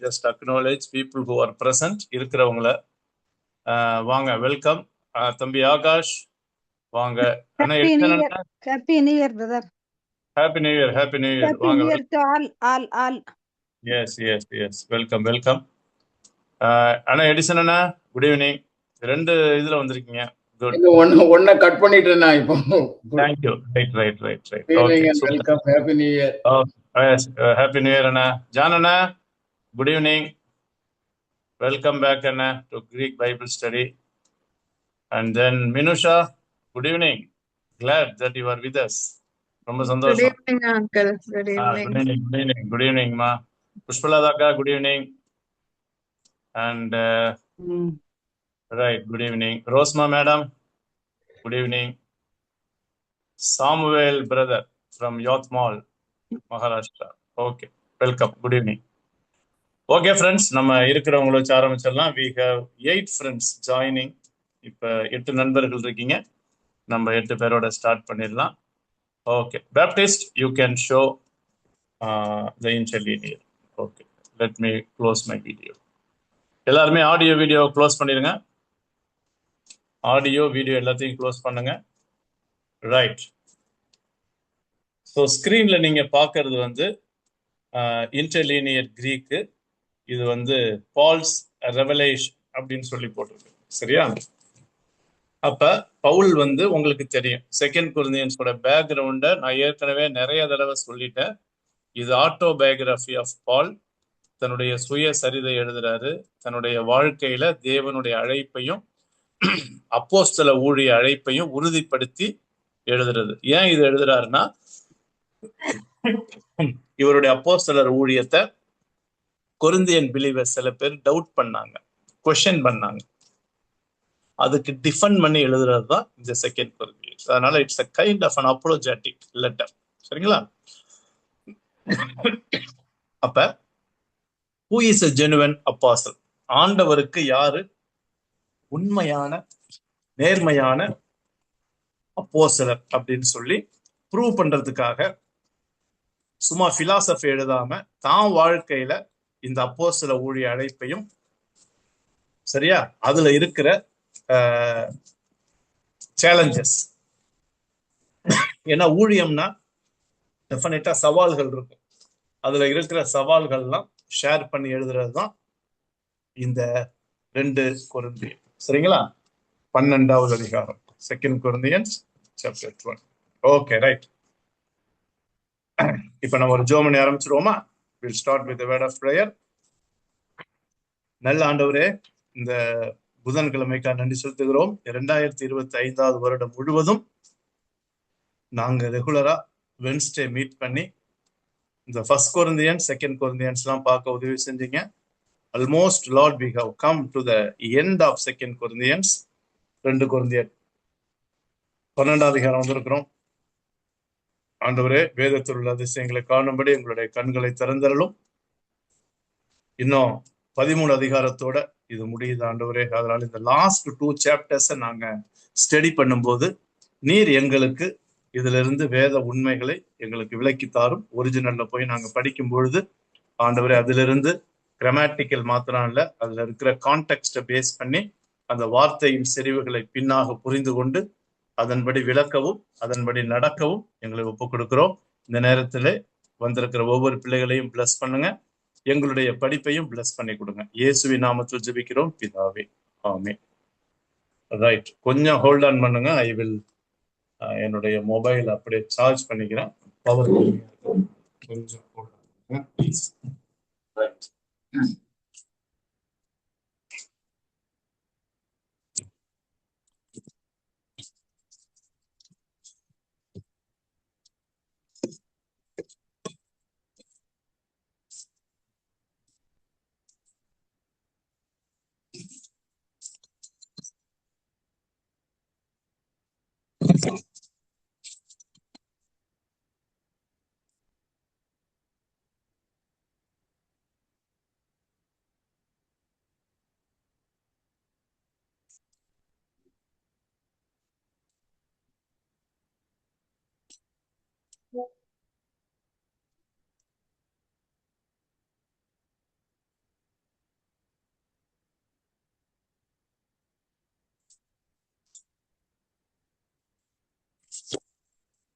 just acknowledge people who are present. இருக்கிறவங்கள வாங்க, welcome. தம்பி ஆகாஷ் வாங்க. அண்ணா Happy New Year. Edison, Happy New Year, brother. Happy new year, happy new year. Happy வாங்க. New Year to all. Yes yes yes, welcome welcome. அண்ணா Edison அண்ணா, good evening. ரெண்டு இதுல வந்திருக்கீங்க. குட். ஒன்ன கட் பண்ணிட்டேன் நான் இப்போ. Thank you. Right. Okay. Welcome. Happy New Year. Oh, yes. Happy New Year, Anna. John Anna, good evening. Welcome back, Anna, to Greek Bible study. And then Minusha, good evening. Glad that you are with us. Good evening, uncle. Good evening. Good evening, ma. Pushpaladaka, good evening. And right, good evening. Rosma, madam, good evening. Samuel, brother, from Yotmal, Maharashtra. Okay, welcome. Good evening. Okay, friends, நம்ம இருக்கிறவங்கள வச்சு ஆரம்பிச்சிடலாம். We have 8 friends joining. இப்போ 8 நண்பர்கள் இருக்கீங்க. நம்ம 8 பேரோட start பண்ணிடலாம். Okay, Baptist, you can show the interlinear. Okay, let me close my video. எல்லாருமே ஆடியோ வீடியோ க்ளோஸ் பண்ணிடுங்க. ஆடியோ வீடியோ எல்லாத்தையும் க்ளோஸ் பண்ணுங்க. ரைட். ஸோ ஸ்க்ரீனில் நீங்கள் பார்க்கறது வந்து இன்டர்லீனியர் கிரீக்கு. இது வந்து பால்ஸ் ரெவலேஷன் அப்படின்னு சொல்லி போட்டிருக்கு. சரியா? அப்ப பவுல் வந்து உங்களுக்கு தெரியும், 2 கொரிந்தியன்ஸோட பேக்ரவுண்டை நான் ஏற்கனவே நிறைய தடவை சொல்லிட்டேன். இது ஆட்டோபயோகிராஃபி ஆஃப் பால். தன்னுடைய சுய சரிதை எழுதுறாரு. தன்னுடைய வாழ்க்கையில தேவனுடைய அழைப்பையும் அப்போஸ்தல ஊழிய அழைப்பையும் உறுதிப்படுத்தி எழுதுறது. ஏன் இது எழுதுறாருன்னா, இவருடைய அப்போஸ்தலர் ஊழியத்தை கொரிந்தியன் பிலீவர்ஸ் சில பேர் டவுட் பண்ணாங்க, கொஸ்டின் பண்ணாங்க. அதுக்கு டிஃபெண்ட் பண்ணி எழுதுறது தான் இந்த 2 கொரிந்தியன்ஸ். அதனால it's a kind of an apologetic letter. சரிங்களா? அப்ப who is a genuine apostle? ஆண்டவருக்கு யாரு உண்மையான நேர்மையான அப்போஸ்தலர் அப்படின்னு சொல்லி ப்ரூவ் பண்றதுக்காக சும்மா பிலாசபி எழுதாம தான் வாழ்க்கையில இந்த அப்போஸ்தல ஊழிய அழைப்பையும், சரியா, அதுல இருக்கிற சேலஞ்சஸ். ஏன்னா ஊழியம்னா டெஃபினட்டா சவால்கள் இருக்கும். அதுல இருக்கிற சவால்கள்லாம் ஷேர் பண்ணி எழுதுறது தான் இந்த 2 கொரிந்தியன். சரிங்களா? 12வது அதிகாரம், 2 கொரிந்தியன்ஸ் chapter 12. Okay, right. இப்ப நம்ம ஒரு ஜெபம் பண்ணி ஆரம்பிச்சிடுவோமா? We'll start with the word of prayer. நல்ல ஆண்டவரே, இந்த புதன்கிழமைக்காக நன்றி செலுத்துகிறோம். 2025வது வருடம் முழுவதும் நாங்க ரெகுலரா வென்ஸ்டே மீட் பண்ணி இந்த 1 கொரிந்தியன்ஸ் 2 கொரிந்தியன்ஸ் எல்லாம் பார்க்க உதவி செஞ்சீங்க. Almost Lord we have come to the end of 2 Corinthians. 2 கொரிந்தியர் 12வது அதிகாரம் வந்திருக்கிறோம். ஆண்டவரே, வேதத்தில் உள்ள அதிசயங்களை காணும்படி எங்களுடைய கண்களை திறந்தருளும். இன்னும் 13 அதிகாரத்தோட இது முடியுது ஆண்டவரே. அதனால இந்த லாஸ்ட் 2 சாப்டர்ஸை நாங்க ஸ்டடி பண்ணும்போது நீர் எங்களுக்கு இதுல இருந்து வேத உண்மைகளை எங்களுக்கு விளக்கி தாரும். ஒரிஜினல்ல போய் நாங்க படிக்கும் பொழுது ஆண்டவரே, அதுல இருந்து கிராமட்டிக்கல் மாத்திரம் இல்ல, அதுல இருக்கிற கான்டெக்ஸ்ட பேஸ் பண்ணி அந்த வார்த்தையின் செறிவுகளை பின்னாக புரிந்து கொண்டு அதன்படி விளக்கவும் அதன்படி நடக்கவும் எங்களை ஒப்புக் கொடுக்கிறோம். இந்த நேரத்துல வந்திருக்கிற ஒவ்வொரு பிள்ளைகளையும் பிளஸ் பண்ணுங்க. எங்களுடைய படிப்பையும் பிளஸ் பண்ணி கொடுங்க. இயேசுவின் நாமத்தில் ஜெபிக்கிறோம் பிதாவே, ஆமென். ரைட், கொஞ்சம் ஹோல்ட் ஆன் பண்ணுங்க. ஐ வில் என்னுடைய மொபைல் அப்படியே சார்ஜ் பண்ணிக்கிறேன். பவர் கொஞ்சம் hold on please. Right.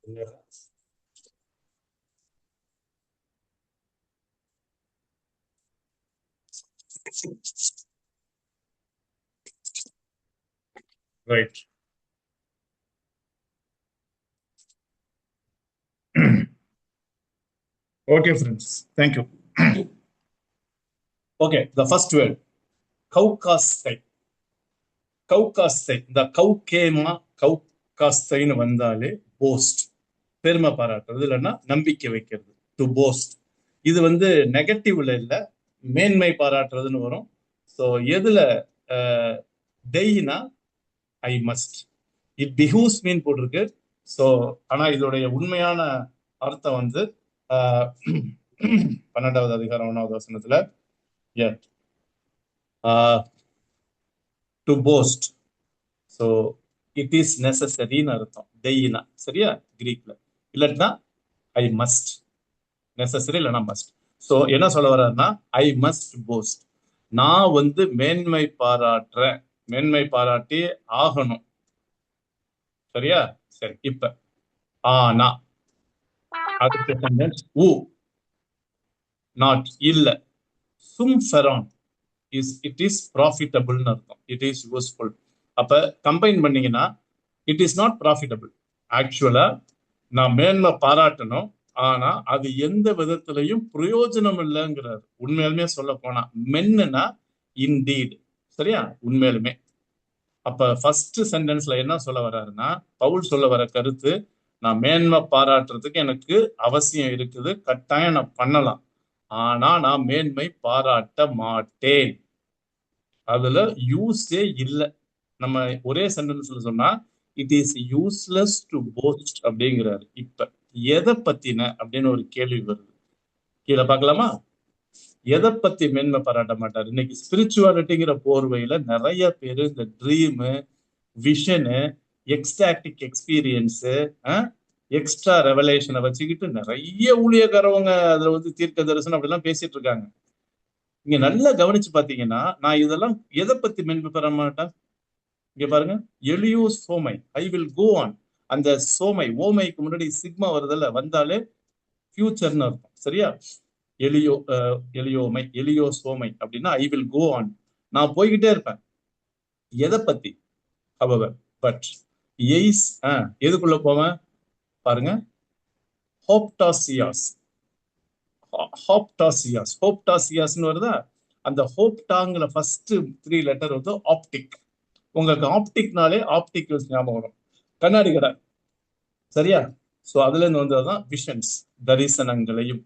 Right. Okay, friends. Thank you. Okay, the first word, கௌகாஸ்தை. கௌகாஸ்தை. இந்த கௌகேமா கௌகாஸ்தைன்னு வந்தாலே போஸ்ட், பெருமை பாராட்டுறது, இல்லைன்னா நம்பிக்கை வைக்கிறது, டு போஸ்ட். இது வந்து நெகட்டிவ்ல இல்ல, மேன்மை பாராட்டுறதுன்னு வரும். ஸோ எதுல டெய்னா ஐ மஸ்ட், இட் பிஹூஸ் மீன் போட்டிருக்கு. ஸோ ஆனா இதோடைய உண்மையான அர்த்தம் வந்து 12வது அதிகாரம் 1வது வசனத்துல to boast. So it is நெசசரின்னு அர்த்தம் டெய்னா, சரியா? கிரீக்ல இல்லைன்னா ஐ மஸ்ட், நெசசரி இல்லைன்னா மஸ்ட். ஸோ என்ன சொல்ல வர்றாருன்னா ஐ மஸ்ட் போஸ்ட், நான் வந்து மேன்மை பாராட்டுறேன், மேன்மை பாராட்டி ஆகணும், சரியா? சரி. இப்ப ஆனா அடுத்த சென்டென்ஸ் ஊ, நாட் இல்ல, சும் ஃபெரான் இஸ் இட் இஸ் ப்ராஃபிட்டபிள்னு அர்த்தம், இட் இஸ் யூஸ்ஃபுல். அப்ப கம்பைன் பண்ணீங்கன்னா இட் இஸ் நாட் ப்ராஃபிட்டபிள். ஆக்சுவலா நான் மேன்மை பாராட்டணும், ஆனா அது எந்த விதத்திலையும் பிரயோஜனம் இல்லைங்கிறாரு. உண்மையாலுமே சொல்ல போனா மென்னுனா இன்டீட், சரியா? உண்மையாலுமே. அப்ப ஃபர்ஸ்ட் சென்டென்ஸ்ல என்ன சொல்ல வர்றாருன்னா, பவுல் சொல்ல வர கருத்து, நான் மேன்மை பாராட்டுறதுக்கு எனக்கு அவசியம் இருக்குது, கட்டாயம் நான் பண்ணலாம், ஆனா நான் மேன்மை பாராட்ட மாட்டேன், அதுல யூஸே இல்லை. நம்ம ஒரே சென்டென்ஸ்ல சொன்னா it is useless to post அப்படிங்கிறாரு. இப்ப எதை பத்தின அப்படின்னு ஒரு கேள்வி வருது, கீழே பார்க்கலாமா? எதை பத்தி மேன்மை பாராட்ட மாட்டாரு? இன்னைக்கு ஸ்பிரிச்சுவாலிட்டிங்கிற போர்வையில நிறைய பேரு இந்த dream, vision, ecstatic experience, extra ரெவலேஷனை வச்சுக்கிட்டு நிறைய ஊழியக்காரவங்க அதுல வந்து தீர்க்க தரிசனம் அப்படிலாம் பேசிட்டு இருக்காங்க. இங்க நல்லா கவனிச்சு பாத்தீங்கன்னா நான் இதெல்லாம் எதை பத்தி மேன்மை பெற மாட்டேன். இங்க பாருங்க, எளியோ சோமை, ஐ வில் கோ ஆன். அந்த சோமை, ஓமைக்கு முன்னாடி சிக்மா வருதுல, வந்தாலே ஃபியூச்சர்னு அர்த்தம், சரியா? எளியோ எளியோமை, எளியோ சோமை அப்படின்னா ஐ வில் கோ ஆன், நான் போய்கிட்டே இருப்பேன். எதை பத்தி? however, பட் எய்ஸ், எதுக்குள்ள போவேன் பாருங்க, ஹோப்டாசியாஸ், ஹோப்டாசியாஸ், ஹோப்டாசியாஸ்னு வருதா? அந்த ஹோப்டாங்கிற ஃபர்ஸ்ட் 3 லெட்டர் வந்து ஆப்டிக். உங்களுக்கு ஆப்டிக்னாலே ஆப்டிக் ஞாபகம் வரும், கண்ணாடி கடை, சரியா? ஸோ அதுல இருந்து வந்ததுதான் விஷன்ஸ், தரிசனங்களையும்.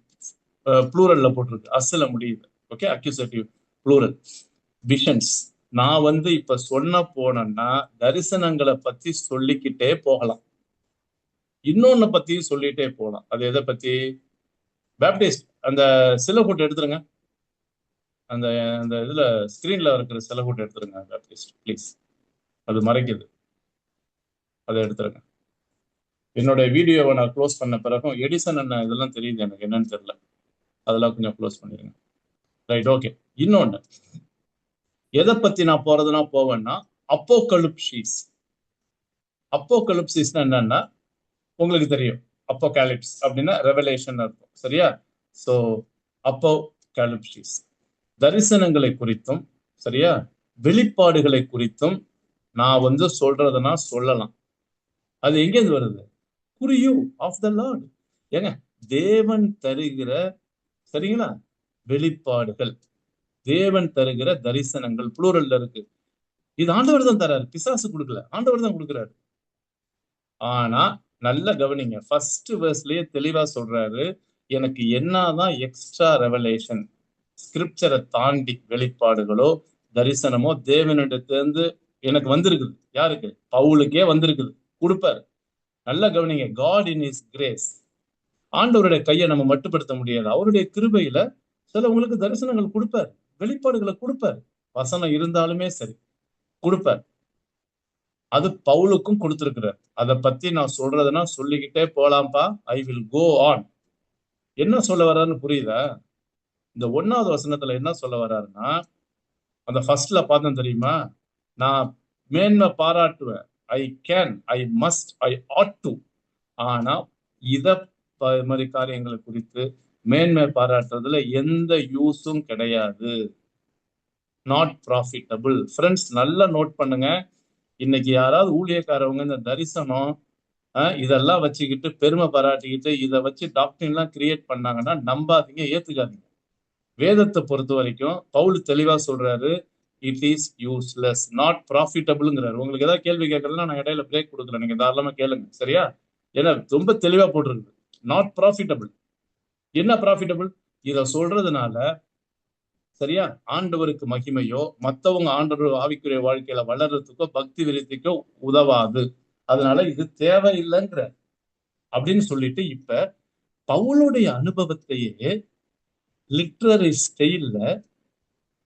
ப்ளூரல்ல போட்டிருக்கு, அசல முடியுது, ஓகே? Accusative plural, visions. நான் வந்து இப்ப சொன்ன போனேன்னா தரிசனங்களை பத்தி சொல்லிக்கிட்டே போகலாம், இன்னொன்னு பத்தி சொல்லிட்டே போகலாம். அது எதை பத்தி? பேப்டிஸ்ட். அந்த சிலகூட்டை எடுத்துருங்க, அந்த அந்த இதுல ஸ்கிரீன்ல இருக்கிற சிலகூட்டை எடுத்துருங்க பேப்டிஸ்ட் ப்ளீஸ், அது மறைக்குது, அதை எடுத்துருங்க. என்னுடைய வீடியோவை நான் க்ளோஸ் பண்ண பிறகும் எடிசன் என்ன இதெல்லாம் தெரியுது, எனக்கு என்னன்னு தெரியல, அதெல்லாம் கொஞ்சம் க்ளோஸ் பண்ணிடுங்க. Right, okay. இன்னொன்னு எதை பத்தி நான் போறதுன்னா போவேன்னா அப்போகலிப்சிஸ். அப்போகலிப்சிஸ்னா என்னன்னா உங்களுக்கு தெரியும், அப்போகாலிப்ஸ் அப்படின்னா ரெவலேஷன் அர்த்தம், சரியா? ஸோ அப்போகாலிப்சிஸ் தரிசனங்களை குறித்தும், சரியா, வெளிப்பாடுகளை குறித்தும் நான் வந்து சொல்றதுன்னா சொல்லலாம். அது எங்கேருந்து வருது? குறியூ ஆஃப் த லார்ட். ஏங்க, தேவன் தருகிற, சரிங்களா, வெளிப்பாடுகள், தேவன் தருகிற தரிசனங்கள், ப்ளூரல்ல இருக்கு. இது ஆண்டவர் தான் தராரு, பிசாசு கொடுக்கல, ஆண்டவர் தான் கொடுக்குறாரு. ஆனா நல்ல கவனிங்க, ஃபர்ஸ்ட் வேர்ஸ்லயே தெளிவா சொல்றாரு, எனக்கு என்னதான் எக்ஸ்ட்ரா ரெவலேஷன், ஸ்கிரிப்சரை தாண்டி வெளிப்பாடுகளோ தரிசனமோ தேவனிடத்திலிருந்து எனக்கு வந்திருக்குது. யாருக்கு? பவுலுக்கே வந்திருக்குது, கொடுப்பாரு. நல்ல கவனிங்க, காட் இன் இஸ் கிரேஸ். ஆண்டவருடைய கையை நம்ம மட்டுப்படுத்த முடியாது, அவருடைய கிருபையில சிலவங்களுக்கு தரிசனங்கள் கொடுப்பார், வெளிப்பாடுகளை கொடுப்பார், வசனம் இருந்தாலுமே சரி கொடுப்பார். அது பவுலுக்கும் கொடுத்திருக்கிறார். அதை பத்தி நான் சொல்றதுன்னா சொல்லிக்கிட்டே போலாம்ப்பா. I will go on. என்ன சொல்ல வர்றாருன்னு புரியுதா? இந்த 1வது வசனத்துல என்ன சொல்ல வர்றாருன்னா, அந்த ஃபர்ஸ்ட்ல பார்த்தோம் தெரியுமா, நான் மேன்மை பாராட்டுவேன், I can, I must, I ought to, ஆனா இத மாதிரி காரியங்களை குறித்து மேன்மை பாராட்டுறதுல எந்த யூஸும் கிடையாது. Not profitable. ஃப்ரெண்ட்ஸ், நல்லா நோட் பண்ணுங்க. இன்னைக்கு யாராவது ஊழியக்காரவங்க இந்த தரிசனம் இதெல்லாம் வச்சுக்கிட்டு பெருமை பாராட்டிக்கிட்டு இதை வச்சு டாக்டரின்லாம் கிரியேட் பண்ணாங்கன்னா நம்பாதீங்க, ஏத்துக்காதீங்க. வேதத்தை பொறுத்த வரைக்கும் பவுல் தெளிவா சொல்றாரு, இட் இஸ் யூஸ்லெஸ், நாட் ப்ராஃபிட்டபிள்ங்கிறாரு. உங்களுக்கு ஏதாவது கேள்வி கேட்கறதுனா நான் இடையில பிரேக் கொடுக்குறேன், நீங்க தாராளமா கேளுங்க, சரியா? ஏன்னா ரொம்ப தெளிவா போட்டிருக்கு, நாட் ப்ராஃபிட்டபிள். என்ன ப்ராஃபிட்டபிள்? இத சொல்றதுனால சரியா ஆண்டவருக்கு மகிமையோ மத்தவங்க ஆண்டவர் ஆவிக்குரிய வாழ்க்கையில வளர்றதுக்கோ பக்தி விருத்திக்கோ உதவாது, அதனால இது தேவையில்லைங்கிற அப்படின்னு சொல்லிட்டு இப்ப பவுலுடைய அனுபவத்தையே லிட்ரரி ஸ்டைல்ல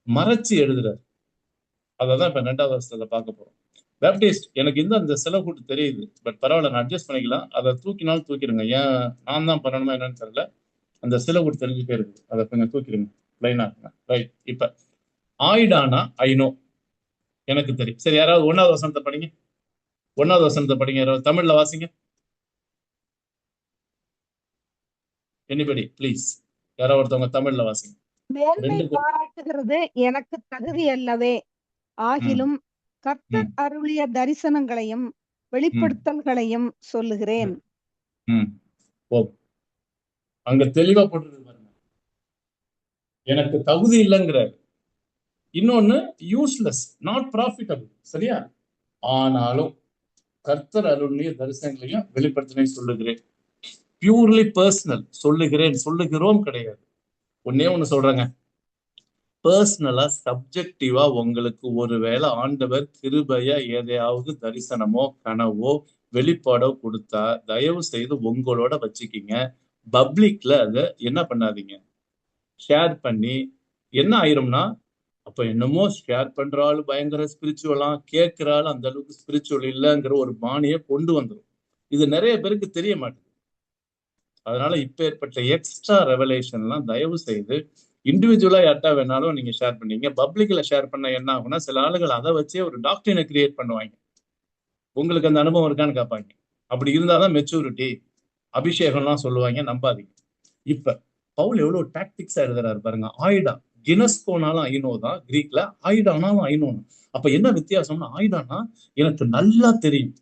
மறைச்சு எழுதுறாரு. அதான் இப்ப 2வது வருஷத்துல பார்க்க போறோம். பேப்டிஸ்ட் எனக்கு இன்னும் அந்த செலவு கூட்டு தெரியுது, பட் பரவாயில்ல, நான் அட்ஜஸ்ட் பண்ணிக்கலாம். அதை தூக்கினாலும் தூக்கிடுங்க, ஏன் நான் தான் பண்ணணுமா என்னன்னு தெரியல, அந்த சில கூட்டு தெரிஞ்சுட்டே இருக்குது, அதை கொஞ்சம் தூக்கிடுங்க, லைனா இருக்குங்க. ரைட். இப்ப ஆயிடானா ஐநோ எனக்கு தெரியும். சரி, யாராவது 1வது வசனத்தை படிங்க. 1வது வசனத்தை படிங்க, யாராவது தமிழ்ல வாசிங்க. எனிபடி ப்ளீஸ், யாராவது ஒருத்தவங்க தமிழ்ல வாசிங்க. மேன்மை பாராட்டுகிறது எனக்கு தகுதி அல்லவே, ஆகிலும் கர்த்தர் அருளிய தரிசனங்களையும் வெளிப்படுத்தல்களையும் சொல்லுகிறேன். அங்க தெளிவா போட்டு பாருங்க, எனக்கு தகுதி இல்லைங்கிறார். இன்னொன்னு யூஸ்லெஸ், நாட் ப்ராஃபிட்டபிள், சரியா? ஆனாலும் கர்த்தர் அருளிய தரிசனங்களையும் வெளிப்படுத்தினை சொல்லுகிறேன். பியூர்லி பர்சனல், சொல்லுகிறோம் கிடையாது. ஒண்ணு சொல்றேங்க, பர்சனலா சப்ஜெக்டிவா உங்களுக்கு ஒருவேளை ஆண்டவர் கிருபையா எதையாவது தரிசனமோ கனவோ வெளிப்பாடோ கொடுத்தா தயவு செய்து உங்களோட வச்சுக்கிங்க. பப்ளிக்ல அதை என்ன பண்ணாதீங்க, ஷேர் பண்ணி என்ன ஆயிரும்னா, அப்ப என்னமோ ஷேர் பண்ற ஆளு பயங்கர ஸ்பிரிச்சுவலா, கேட்கிற ஆள் அந்த அளவுக்கு ஸ்பிரிச்சுவல் இல்லைங்கிற ஒரு பாணியை கொண்டு வந்துடும். இது நிறைய பேருக்கு தெரிய மாட்டேங்குது. அதனால இப்ப ஏற்பட்ட எக்ஸ்ட்ரா ரெவலேஷன்லாம் தயவு செய்து இண்டிவிஜுவலா யார்ட்டா வேணாலும் நீங்க ஷேர் பண்ணீங்க. பப்ளிக்ல ஷேர் பண்ண என்ன ஆகும்னா, சில ஆளுகள் அதை வச்சே ஒரு டாக்டரினை கிரியேட் பண்ணுவாங்க. உங்களுக்கு அந்த அனுபவம் இருக்கான்னு கேட்பாங்க. அப்படி இருந்தாதான் மெச்சூரிட்டி, அபிஷேகம்லாம் சொல்லுவாங்க, நம்பாதீங்க. இப்ப பவுல் எவ்வளவு டாக்டிக்ஸா எழுதுறாரு பாருங்க. ஆயிடா, கினஸ்கோனாலும் ஐநோ தான் கிரீக்ல, ஆயிடானாலும் ஐநோன்னு. அப்ப என்ன வித்தியாசம்னா, ஆயிடானா எனக்கு நல்லா தெரியும்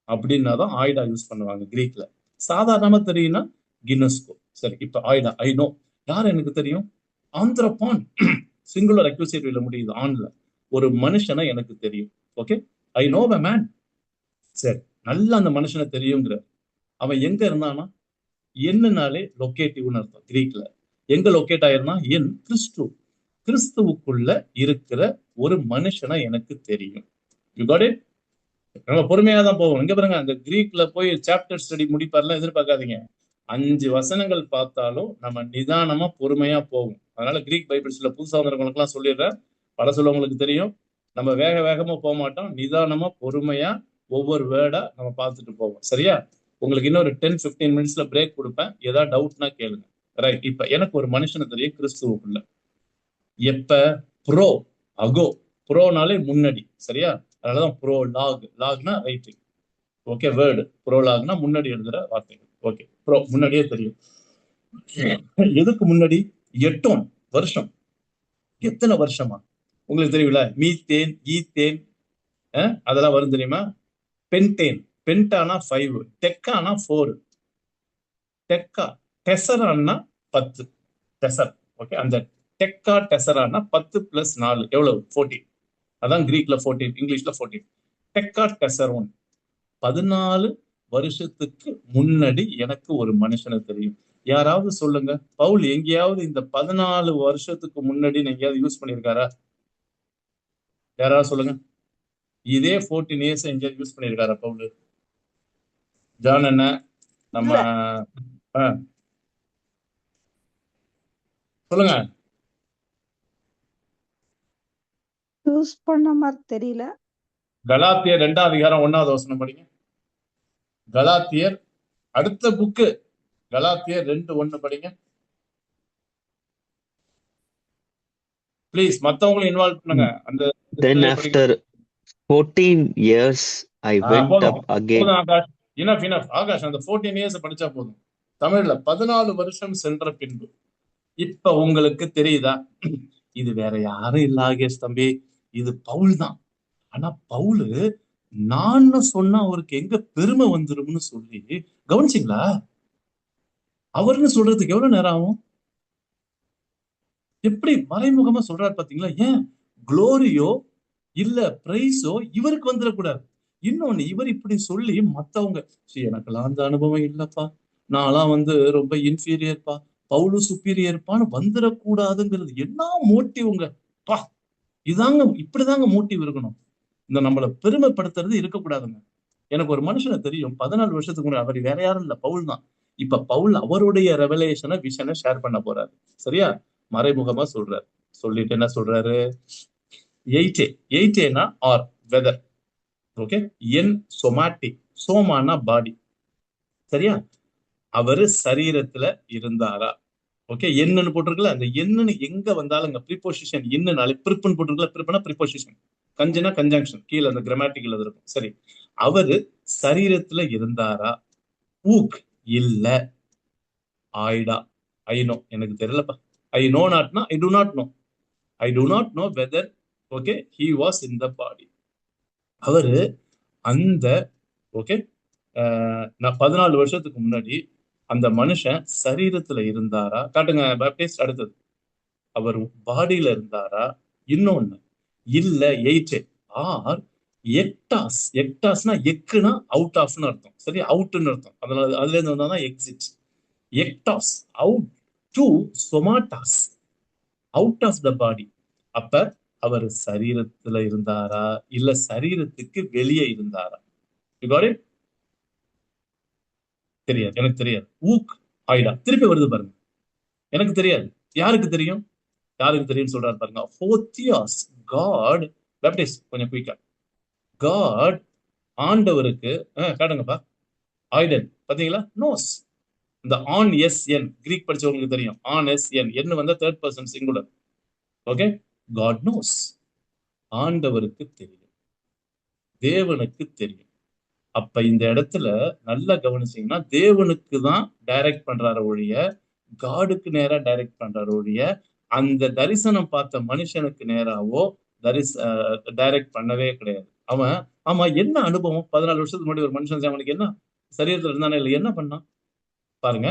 அப்படின்னாதான் ஆயிடா யூஸ் பண்ணுவாங்க கிரீக்ல. சாதாரணமா தெரியும்னா கினஸ்கோ. சரி, இப்ப ஆயிடா ஐநோ, யார் எனக்கு தெரியும்? ஆந்திரபான், சிங்குலர் அக்யூசேட்டிவ்ல முடியுது, ஆன்ல. ஒரு மனுஷனை எனக்கு தெரியும். Okay, I no a man. சரி, நல்லா அந்த மனுஷனை தெரியுங்கிற. அவன் எங்க இருந்தானா, என்னனாலே லொக்கேட்டிவ்னு அர்த்தம் கிரீக்ல. எங்க லொக்கேட் ஆயிருந்தா, என் கிறிஸ்துவுக்குள்ள இருக்கிற ஒரு மனுஷனை எனக்கு தெரியும். You got it? நம்ம பொறுமையா தான் போவோம். இங்க பாருங்க, அந்த கிரீக்ல போய் சாப்டர் ஸ்டடி முடிப்பார்லாம் எதிர்பார்க்காதீங்க. 5 வசனங்கள் பார்த்தாலும் நம்ம நிதானமா பொறுமையா போகும். அதனால கிரீக் பைபிள்ஸ்ல புதுசா வந்தவங்களுக்கு எல்லாம் சொல்லிடுறேன், பல சொல்லவங்களுக்கு தெரியும். நம்ம வேக வேகமா போக மாட்டோம், நிதானமா பொறுமையா ஒவ்வொரு வேர்டா நம்ம பார்த்துட்டு போவோம், சரியா? உங்களுக்கு இன்னொரு 10-15 மினிட்ஸ்ல பிரேக் கொடுப்பேன், ஏதாவது டவுட்னா கேளுங்க. ரைட். இப்ப எனக்கு ஒரு மனுஷனை தெரியும் கிறிஸ்துவுக்குள்ள. எப்ப? ப்ரோ அகோ, ப்ரோனாலே முன்னாடி, சரியா? அதனாலதான் ப்ரோ லாக்னா ரைட்டிங். ஓகே, வேர்டு ப்ரோலாக்னா முன்னாடி எழுதுற வார்த்தைகள். ஓகே, ப்ரோ முன்னாடியே தெரியும். எதுக்கு முன்னாடி? 8 வருஷம். எத்தனை வருஷமா உங்களுக்கு தெரியல? மீத்தேன், ஈத்தேன், அதெல்லாம் வரும் தெரியுமா? பென்டேன், பென்டானா 5, டெக்கானா 4, டெக்கா டெசரான்னா 10 டெசர். ஓகே, அந்த டெக்கா டெசரானா 10 + 4 எவ்வளவு? 14. அதான் கிரீக்ல 14, இங்கிலீஷ்ல 14. டெக்கா டெசரோன், 14 வருஷத்துக்கு முன்னாடி எனக்கு ஒரு மனுஷனை தெரியும். யாராவது சொல்லுங்க, பவுல் எங்கேயாவது இந்த 14 வருஷத்துக்கு முன்னாடி எங்கேயாவது யூஸ் பண்ணியிருக்காரா? யாராவது சொல்லுங்க. இதே 14 இயர்ஸ் எங்கேயாவது யூஸ் பண்ணியிருக்காரா பவுல்? ஜான் என்ன நம்ம சொல்லுங்க. யூஸ் பண்ண மாதிரி தெரியல. கலாத்தியர் 2ஆம் அதிகாரம் 1வது வசனம் படிங்க. கலாத்தியர் அடுத்த புக்கு, கலாத்தியர் 2:1 படிங்க ப்ளீஸ். மத்தவங்களும் இன்வால்வ் பண்ணுங்க. அந்த Then after 14 years I went up again. Enough Akash அந்த 14 இயர்ஸ் படிச்சா போதும். தமிழ்ல 14 வருஷம் சென்ற பின்பு இப்ப உங்களுக்கு தெரியுதா? இது வேற யாரும் இல்ல ஆகேஷ் தம்பி, இது பவுல் தான். ஆனா பவுலு நான் சொன்னா அவருக்கு எங்க பெருமை வந்துரும்னு சொல்லி கவனிச்சிங்களா? அவர்னு சொல்றதுக்கு எவ்வளவு நேரம் ஆகும்? எப்படி மறைமுகமா சொல்றாரு பாத்தீங்களா? ஏன் குளோரியோ இல்ல பிரைஸோ இவருக்கு வந்துடக்கூடாது. இன்னொன்னு, இவர் இப்படி சொல்லி மத்தவங்க எனக்கெல்லாம் அந்த அனுபவம் இல்லப்பா, நான்லாம் ரொம்ப இன்ஃபீரியர்ப்பா, பவுலு சுப்பீரியர்ப்பான்னு வந்துடக்கூடாதுங்கிறது என்ன மோட்டிவ்ங்க பா. இப்படிதாங்க மோட்டிவ் இருக்கணும். இந்த நம்மளை பெருமைப்படுத்துறது இருக்கக்கூடாதுங்க. எனக்கு ஒரு மனுஷனை தெரியும், 14 வருஷத்துக்கு முன்னாடி. அவர் வேற யாரும் இல்ல, பவுல் தான். இப்ப பவுல் அவருடைய ரெவலேஷனை விஷனை ஷேர் பண்ண போறாரு. சரியா? மறைமுகமா சொல்றாரு. சொல்லிட்டு என்ன சொல்றாரு? எயிட்டேனா ஆர் வெதர். ஓகே, என் சொமாட்டிக், சோமானா பாடி. சரியா? அவரு சரீரத்துல இருந்தாரா? ஓகே, என்னன்னு போட்டிருக்கல, அந்த என்னன்னு எங்க வந்தாலும் ப்ரிபோசிஷன் என்னனாலே பிரிப்புன்னு போட்டிருக்கல. பிரிப்புனா ப்ரிபோசிஷன், கஞ்சுனா கன்ஜங்ஷன், கீழே அந்த கிராமட்டிக்கல் இருக்கும். சரி, அவரு சரீரத்துல இருந்தாரா? ஊக் இல்ல. ஆயிடா ஐ நோ, எனக்கு தெரியலப்பா. ஐ நோ நாட்னா I do not know. I do not know whether okay he was in the body. அவரு அந்த ஓகே நான் 14 வருஷத்துக்கு முன்னாடி அந்த மனுஷன் சரீரத்துல இருந்தாரா? காட்டுங்க பேப்டிஸ்ட். அடுத்தது, அவர் பாடியில இருந்தாரா? இன்னொன்னு இல்ல. 8 ஆர் எக்டாஸ். எக்டாஸ்னா எக்குனா அவுட் ஆஃப்னு அர்த்தம். சரி, அவுட்னு அர்த்தம். அதனால அதுல இருந்து வந்தாதான் எக்ஸிட். எக்டாஸ் அவுட் டு சொமாட்டாஸ், அவுட் ஆஃப் த பாடி. அப்ப அவர் சரீரத்துல இருந்தாரா இல்ல சரீரத்துக்கு வெளியே இருந்தாரா? You got it? தெரியாது, எனக்கு தெரியாது. ஊக் ஆயிடா திருப்பி வருது பாருங்க. எனக்கு தெரியாது, யாருக்கு தெரியும்? யாருக்கு தெரியும் சொல்றாரு பாருங்க. ஹோத்தியாஸ் காட் பேப்டிஸ்ட். கொஞ்சம் குயிக்கா. காட் ஆண்டவருக்கு காட்டுங்கப்பா. ஆய்டன் பாத்தீங்களா? நோஸ். இந்த ஆன் எஸ் என் கிரீக் படிச்சவங்களுக்கு தெரியும். ஆன் எஸ் என் என்ன வந்தா third person singular. Okay, God knows. ஆண்டவருக்கு தெரியும், தேவனுக்கு தெரியும். அப்ப இந்த இடத்துல நல்லா கவனிச்சீங்கன்னா, தேவனுக்கு தான் டைரக்ட் பண்றாரு ஒழிய காடுக்கு நேரா டைரக்ட் பண்றாரு ஒழிய அந்த தரிசனம் பார்த்த மனுஷனுக்கு நேராவோ டைரக்ட் பண்ணவே கிடையாது. அவன் ஆமா என்ன அனுபவம்? 14 வருஷத்துக்கு முன்னாடி ஒரு மனுஷன் அவனுக்கு என்ன சரீரத்துல இருந்தானே இல்லை, என்ன பண்ணான் பாருங்க.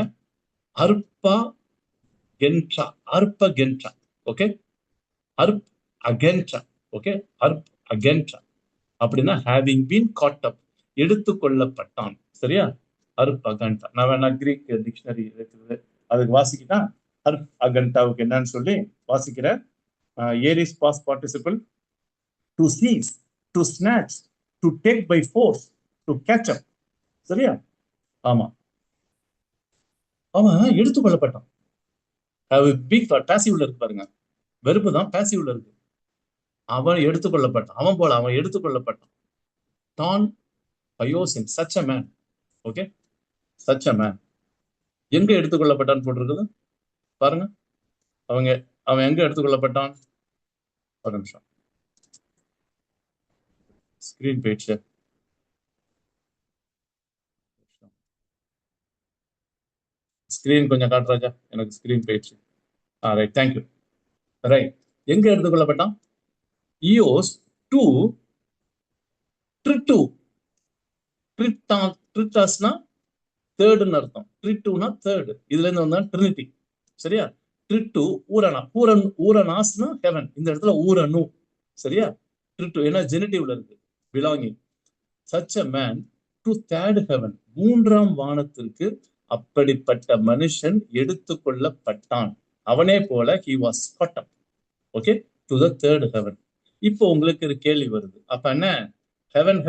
அர்ப்பா கென்ட்ரா, அர்ப்ப கென்ட்ரா. ஓகே, அர்ப் அகென்ட்ரா. ஓகே, அர்ப் அகென்ட்ரா அப்படின்னா ஹேவிங் பீன் காட் அப், எடுத்துக்கொள்ளப்பட்டான். சரியா? அர்ப் அகண்டா. நான் வேணா கிரீக் டிக்ஷனரி இருக்குது, அதுக்கு வாசிக்கிட்டா அர்ப் அகண்டாவுக்கு என்னன்னு சொல்லி வாசிக்கிறேன். ஏரிஸ் past participle, to seize, to snatch, to take by force, to catch up. சரியா? ஆமா, அவன் எடுத்துக்கொள்ளப்பட்டான். பேசிவ்ல இருக்கு பாருங்க, வெறுப்பு தான் பேசிவ்ல இருக்கு. அவன் எடுத்துக்கொள்ளப்பட்டான். அவன் போல அவன் எடுத்துக்கொள்ளப்பட்டான். தான் பயோசின், such a man. Okay, such a man. எங்க எடுத்துக்கொள்ளப்பட்டான்னு போட்டிருக்குது பாருங்க. அவன் எங்க எடுத்துக்கொள்ளப்பட்டான்? ஒரு நிமிஷம், ஸ்கிரீன் போயிடுச்சு. ஸ்கிரீன் கொஞ்சம் காட்டுறாஜா, எனக்கு ஸ்கிரீன் போயிடுச்சு. Right, thank you. ரைட், எங்க எடுத்துக்கொள்ளப்பட்டான்? இயோஸ் டு ட்ரிட்டு. ட்ரிட்டாஸ்னா தேர்டுன்னு அர்த்தம். ட்ரிட்டுனா தேர்டு, இதுல இருந்து வந்தா ட்ரினிட்டி. சரியா? ட்ரிட்டு ஊரனா, ஊரனாஸ்னா ஹெவன். இந்த இடத்துல ஊரனு. சரியா? ட்ரிட்டு ஏன்னா ஜெனிட்டிவ்ல இருக்கு, belonging. such a man to third heaven, மூன்றாம் வானத்திற்கு அப்படிப்பட்ட மனுஷன் எடுத்துக்கொள்ளப்பட்டான். அவனே போல he was caught up, okay, to the third heaven. இப்போ உங்களுக்கு ஒரு கேள்வி வருது, அப்ப என்ன ஹெவன்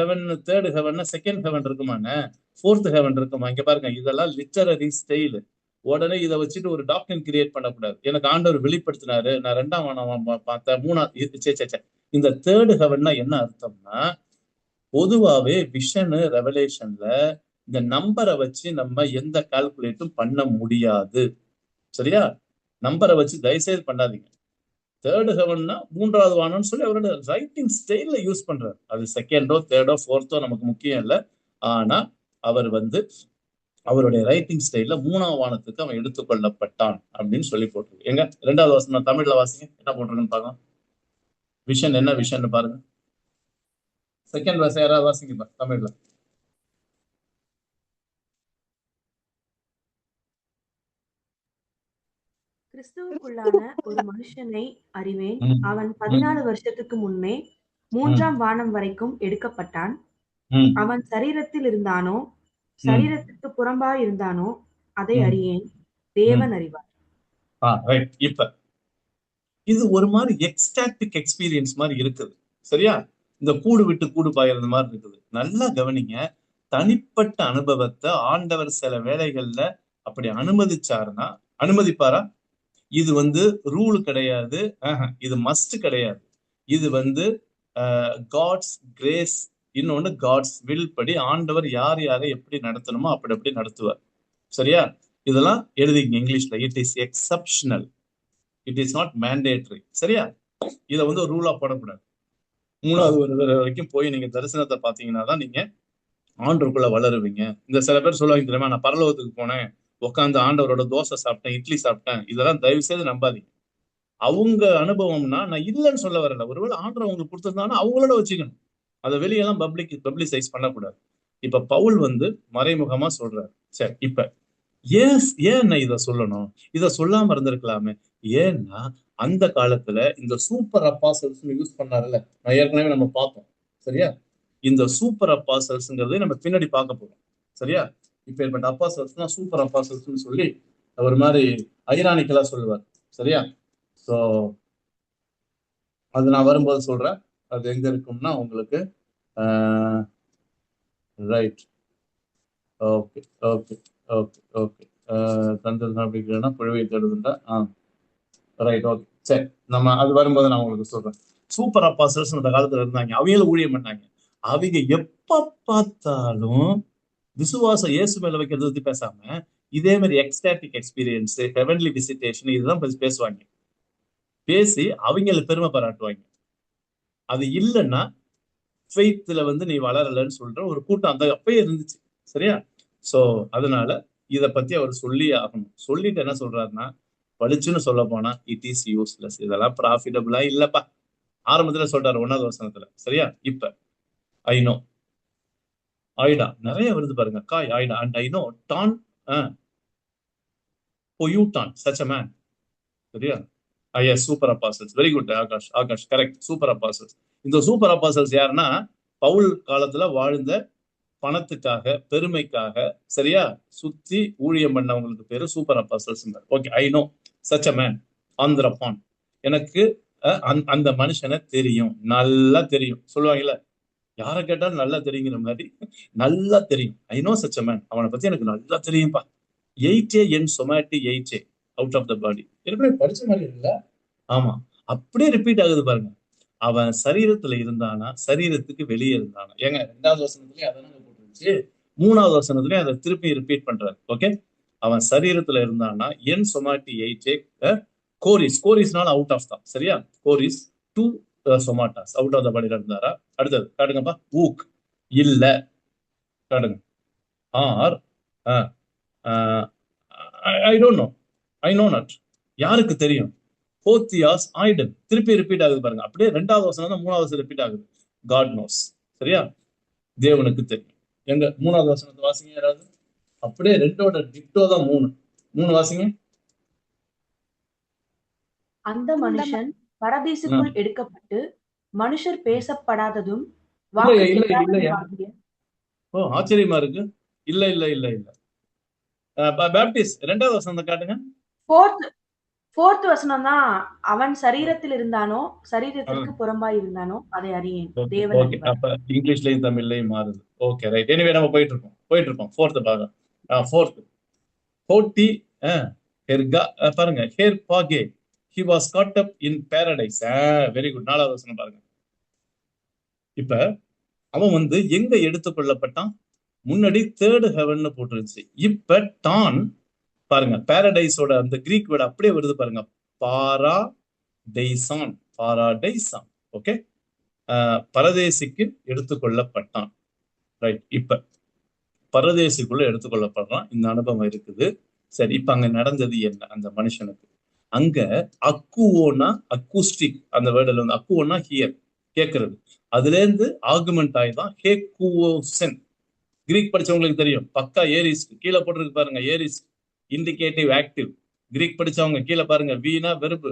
தேர்ட் ஹெவன்னா செகண்ட் ஹெவன் இருக்குமாண்ணே, ஃபோர்த் ஹெவன் இருக்குமா? இங்க பாருங்க, இதெல்லாம் லிட்டரரி ஸ்டைல். உடனே இதை வச்சுட்டு ஒரு டாக்டர் கிரியேட் பண்ணக்கூடாது. எனக்கு ஆண்டவர் வெளிப்படுத்தினாரு, நான் 2ஆம் வானம் பார்த்தேன், 3ஆம். இந்த தேர்ட் ஹெவன்னா என்ன அர்த்தம்னா, பொதுவாவே விஷன் ரெவலேஷன்ல இந்த நம்பரை வச்சு நம்ம எந்த கால்குலேட்டும் பண்ண முடியாது. சரியா? நம்பரை வச்சு தயவுசெய்து பண்ணாதீங்க. தேர்டு ஹெவன்னா 3ஆவது வானம்னு சொல்லி அவரோட ரைட்டிங் ஸ்டைல்ல யூஸ் பண்றாரு. அது செகண்டோ தேர்டோ ஃபோர்த்தோ நமக்கு முக்கியம் இல்லை. ஆனா அவர் வந்து அவருடைய ரைட்டிங் ஸ்டைல்ல 3ஆம் வானத்துக்கு அவன் எடுத்துக்கொள்ளப்பட்டான் அப்படின்னு சொல்லி போட்டிருக்கு. எங்க 2வது வசனம் தமிழ்ல வாசிங்க, என்ன போட்டிருக்குன்னு பார்க்கலாம். விஷன் என்ன விஷன் பாருங்க. செகண்ட் verse யாராவது வாசிங்க தமிழ்ல. கிறிஸ்துவுக்குள்ளான ஒரு மனுஷனை அறிவேன். அவன் 14 வருஷத்துக்கு முன்னே 3ஆம் வானம் வரைக்கும் எடுக்கப்பட்டான். அவன் சரீரத்தில் இருந்தானோ சரீரத்துக்கு புறம்பாய் இருந்தானோ அதை அறியேன், தேவன் அறிவார். இப்ப இது ஒரு மாதிரி எக்ஸ்டாட்டிக் எக்ஸ்பீரியன்ஸ் மாதிரி இருக்குது. சரியா? இந்த கூடு விட்டு கூடு பாயறது மாதிரி இருக்குது. நல்லா கவனிங்க. தனிப்பட்ட அனுபவத்தை ஆண்டவர் சில வேளைகள்ல அப்படி அனுமதிப்பாரா? இது வந்து ரூல் கிடையாது, இது மஸ்ட் கிடையாது. இது வந்து காட்ஸ் கிரேஸ், இன்னொன்னு காட்ஸ் வில் படி ஆண்டவர் யார் யாரை எப்படி நடத்தணுமோ அப்படி நடத்துவார். சரியா? இதெல்லாம் எழுதிங்க இங்கிலீஷ்ல. It is exceptional, it is not mandatory. சரியா? இதை வந்து ஒரு ரூலா போடக்கூடாது. 3வது வரைக்கும் போய் நீங்க தரிசனத்தை பார்த்தீங்கன்னா தான் நீங்க ஆண்டவருக்குள்ள வளருவீங்க. இந்த சில பேர் சொல்லுவாங்க தெரியுமா, நான் பரலோகத்துக்கு போனேன், உட்காந்து ஆண்டவரோட தோசை சாப்பிட்டேன், இட்லி சாப்பிட்டேன், இதெல்லாம் தயவு செய்து நம்பாதீங்க. அவங்க அனுபவம்னா நான் இல்லைன்னு சொல்ல வரல. ஒருவேளை ஆண்டவர் அவங்களுக்கு கொடுத்திருந்தாங்கன்னா அவங்களோட வச்சுக்கணும். அதை வெளியெல்லாம் பப்ளிசைஸ் பண்ணக்கூடாது. இப்ப பவுல் வந்து மறைமுகமா சொல்றாரு. சரி, இப்ப ஏன் இதை சொல்லணும்? இதை சொல்லாம இருந்திருக்கலாமே. ஏன்னா அந்த காலத்துல இந்த சூப்பர் அப்பாசல்ஸ் யூஸ் பண்ணாருல்ல, நான் ஏற்கனவே நம்ம பார்த்தோம். சரியா? இந்த சூப்பர் அப்பாசல்ஸ்ங்கிறதை நம்ம பின்னாடி பார்க்க போறோம். சரியா? இப்ப ஏற்பட்ட அப்பாசல்ஸ்னா சூப்பர் அப்பாசல்ஸ்ன்னு சொல்லி ஒரு மாதிரி ஐரானிக்கலா சொல்லுவார். சரியா? ஸோ அது நான் வரும்போது சொல்றேன். அது எங்க இருக்கும்னா உங்களுக்கு right. Okay okay okay okay தந்தது அப்படின்னா புழவை தேடுதுண்டா. ரைட், ஓகே, சரி. நம்ம அது வரும்போது நான் உங்களுக்கு சொல்றேன். சூப்பர் அப்பாசல்ஸ் அந்த காலத்துல இருந்தாங்க. அவங்களும் ஊழியம் பண்ணாங்க. அவங்க எப்ப பார்த்தாலும் விசுவாசம் இயேசு மேல வைக்கிறது பத்தி பேசாம இதே மாதிரி எக்ஸ்டாட்டிக் எக்ஸ்பீரியன்ஸ், ஹெவன்லி விசிட்டேஷன் இதுதான் பேசுவாங்க. பேசி அவங்கள பெருமை பாராட்டுவாங்க. அது இல்லைன்னா ஃபெய்த்ல வந்து நீ வளரலன்னு சொல்ற ஒரு கூட்டம் அந்த அப்பயே இருந்துச்சு. சரியா? சோ அதனால இத பத்தி அவர் சொல்லி ஆகணும். சொல்லிட்டு என்ன சொல்றாருன்னா, படிச்சுன்னு சொல்ல போனா இட் இஸ் யூஸ்லெஸ், இதெல்லாம் ப்ராஃபிட்டபிளா இல்லப்பா. ஆரம்பத்துல சொல்றாரு 1வது வசனத்துல. சரியா? இப்ப ஐ நோ ஐடா நிறைய வருது பாருங்க. காய் ஐடா அண்ட் ஐ நோ டான் பொயூட்டான் சச் அ மேன். சரியா? Yes, super apostles. Very good Akash correct. Super apostles. இந்த சூப்பர் அப்பாசல்ஸ் யாருன்னா பவுல் காலத்துல வாழ்ந்த பணத்துக்காக பெருமைக்காக சரியா சுத்தி ஊழியம் பண்ணவங்களுக்கு பேரு super apostles. Okay, I know such a man on the பான். எனக்கு அந்த மனுஷனை தெரியும், நல்லா தெரியும். சொல்லுவாங்கல்ல, யாரை கேட்டாலும் நல்லா தெரியுங்கிற மாதிரி நல்லா தெரியும். ஐ நோ சச் அ மேன், அவனை பத்தி எனக்கு நல்லா தெரியும்பா. 8A N சொமாட்டி 8A out of the பாடி. ஏற்கனவே படிச்ச மாதிரி இல்ல? ஆமா, அப்படியே ரிப்பீட் ஆகுது பாருங்க. அவன் சரீரத்துல இருந்தானா சரீரத்துக்கு வெளியே இருந்தானா. ஏங்க 2வது வசனத்துலயும் அதான் போட்டுருச்சு, 3வது வசனத்துலயும் அதை திருப்பி ரிப்பீட் பண்றாரு. ஓகே, அவன் சரீரத்துல இருந்தானா என் சொமாட்டி 8A கோரிஸ்னால அவுட் ஆஃப் தான். சரியா? கோரிஸ் 2 சொமாட்டாஸ் அவுட் ஆஃப் த பாடியில இருந்தாரா. அடுத்தது காட்டுங்கப்பா. ஊக் இல்ல காட்டுங்க. Or I don't know, I know not, யாருக்கு தெரியும். போத்தியாஸ் ஐடன் திருப்பி ரிப்பீட் ஆகுது பாருங்க. அப்படியே 2வது வசனம் தான் 3வது ரிப்பீட் ஆகுது. God knows. சரியா? தேவனுக்கு தெரியும். எங்க 3வது வசனத்தை வாசிங்க யாராவது. அப்படியே 2ஓட டிக்டோ தான் 3 வாசிங்க. அந்த மனுஷன் பரதீசுக்குள் எடுக்கப்பட்டு மனுஷர் பேசப்படாததும் ஆச்சரியமா இருக்கு. இல்ல இல்ல இல்ல இல்ல பேப்டிஸ்ட் 2வது வசனம் காட்டுங்க. 4th வசனம் தான். அவன் சரீரத்தில் இருந்தானோ சரீரத்திற்கு புறம்பாய் இருந்தானோ அதை அறியேன், தேவன் அறிவார். அப்ப இங்கிலீஷ்லயும் தமிழ்லயும் மாறுது. Okay, right. எனிவே நம்ம போயிட்டு இருக்கோம் 4th பாகம். 4th 40 பாருங்க. ஹேர் பாகே he was caught up in paradise. Very good. 4வது வசனம் பாருங்க. இப்ப அவன் வந்து எங்க எடுத்துக்கொள்ளப்பட்டான்? முன்னாடி 3rd ஹெவன் போட்டுருச்சு. இப்ப டான் பாருங்க, பாரடைஸோட அந்த கிரீக் வேர்டு அப்படியே வருது பாருங்க. பாராடைசான். ஓகே, பரதேசிக்கு எடுத்துக்கொள்ளப்பட்டான். ரைட். இப்ப பரதேசிக்குள்ள எடுத்துக்கொள்ளப்படுறான். இந்த அனுபவம் இருக்குது. சரி, இப்ப அங்க நடந்தது என்ன அந்த மனுஷனுக்கு? அங்க அக்குவோனா அக்கூஸ்டிக், அந்த வேர்டுல வந்து அக்குவோனா ஹியர், கேட்கறது. அதுல இருந்து ஆர்குமெண்ட் ஆயிதான் ஹேக்குவோசென். கிரீக் படிச்சவங்களுக்கு தெரியும், பக்கா ஏரிஸ்ட் கீழே போட்டிருக்கு பாருங்க, ஏரிஸ்ட் இண்டிகேட்டிவ் ஆக்டிவ். கிரீக் படிச்சவங்க கீழே பாருங்க, வீனா வெறுப்பு,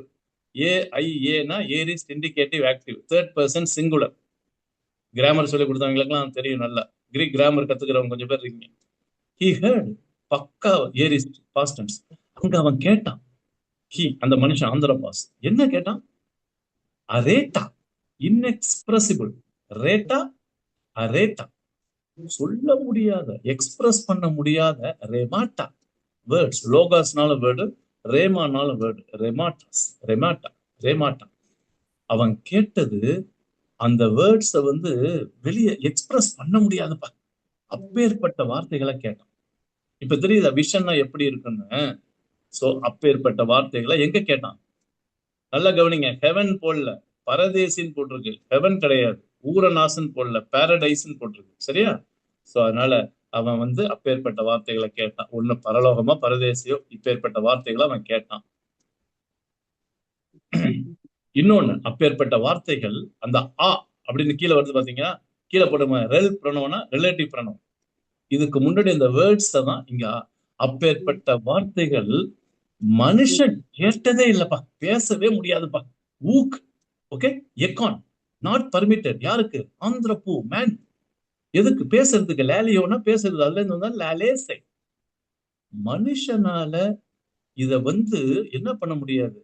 ஏஐஏனா aorist indicative active, third person singular. Grammar சொல்லி கொடுத்தவங்களுக்குலாம் தெரியும் நல்லா, கிரீக் கிராமர் கத்துக்கிறவங்க கொஞ்சம் பேர் இருக்கீங்க. ஹி ஹர்ட், பக்கா ஏரிஸ்ட் பாஸ்ட் டென்ஸ். அங்க அவன் கேட்டான், ஹி அந்த மனுஷன் ஆந்திரபாஸ் என்ன கேட்டான்? அரேட்டா, இன்எக்ஸ்பிரசிபிள். ரேட்டா, அரேட்டா, சொல்ல முடியாத, எக்ஸ்பிரஸ் பண்ண முடியாத ரெமாட்டா வேர்ட்ஸ். லோகாஸ்னால வேர்டு, ரேமானால வேர்டு, ரெமாட்டாஸ், ரெமாட்டா, ரேமாட்டா. அவன் கேட்டது அந்த வேர்ட்ஸை வந்து வெளியே எக்ஸ்பிரஸ் பண்ண முடியாதுப்பா. அப்பேற்பட்ட வார்த்தைகளை கேட்டான். இப்ப தெரியுதா விஷன்னா எப்படி இருக்குன்னு? சோ அப்பேற்பட்ட வார்த்தைகளை எங்க கேட்டான்? நல்லா கவனிங்க, ஹெவன் போடல, பரதேசின்னு போட்டிருக்கு. ஹெவன் கிடையாது, ஊரநாசன் போடல, பாரடைஸ்ன்னு போட்டிருக்கு. சரியா? சோ அதனால அவன் வந்து அப்பேற்பட்ட வார்த்தைகளை கேட்டான். ஒண்ணு பரலோகமா பரதேசியோ, இப்பேற்பட்ட வார்த்தைகளை அவன் கேட்டான். இன்னொன்னு, அப்பேற்பட்ட வார்த்தைகள் அந்த ஆ அப்படின்னு கீழே வருது பாத்தீங்கன்னா, கீழே போடுமா ரெல் ப்ரொனோனா ரிலேட்டிவ் ப்ரொனோன். இதுக்கு முன்னாடி இந்த வேர்ட்ஸ் தான் இங்க அப்பேற்பட்ட வார்த்தைகள் மனுஷன் கேட்டதே இல்லப்பா, பேசவே முடியாதுப்பா. ஊக், ஓகே, எக்கான், நாட் பர்மிட்டட். யாருக்கு? ஆந்திரப்பூ மேன். எதுக்கு? பேசுறதுக்கு. லேலியோனா பேசுறது, அதுல இருந்து வந்தா லேலேசை. மனுஷனால இத வந்து என்ன பண்ண முடியாது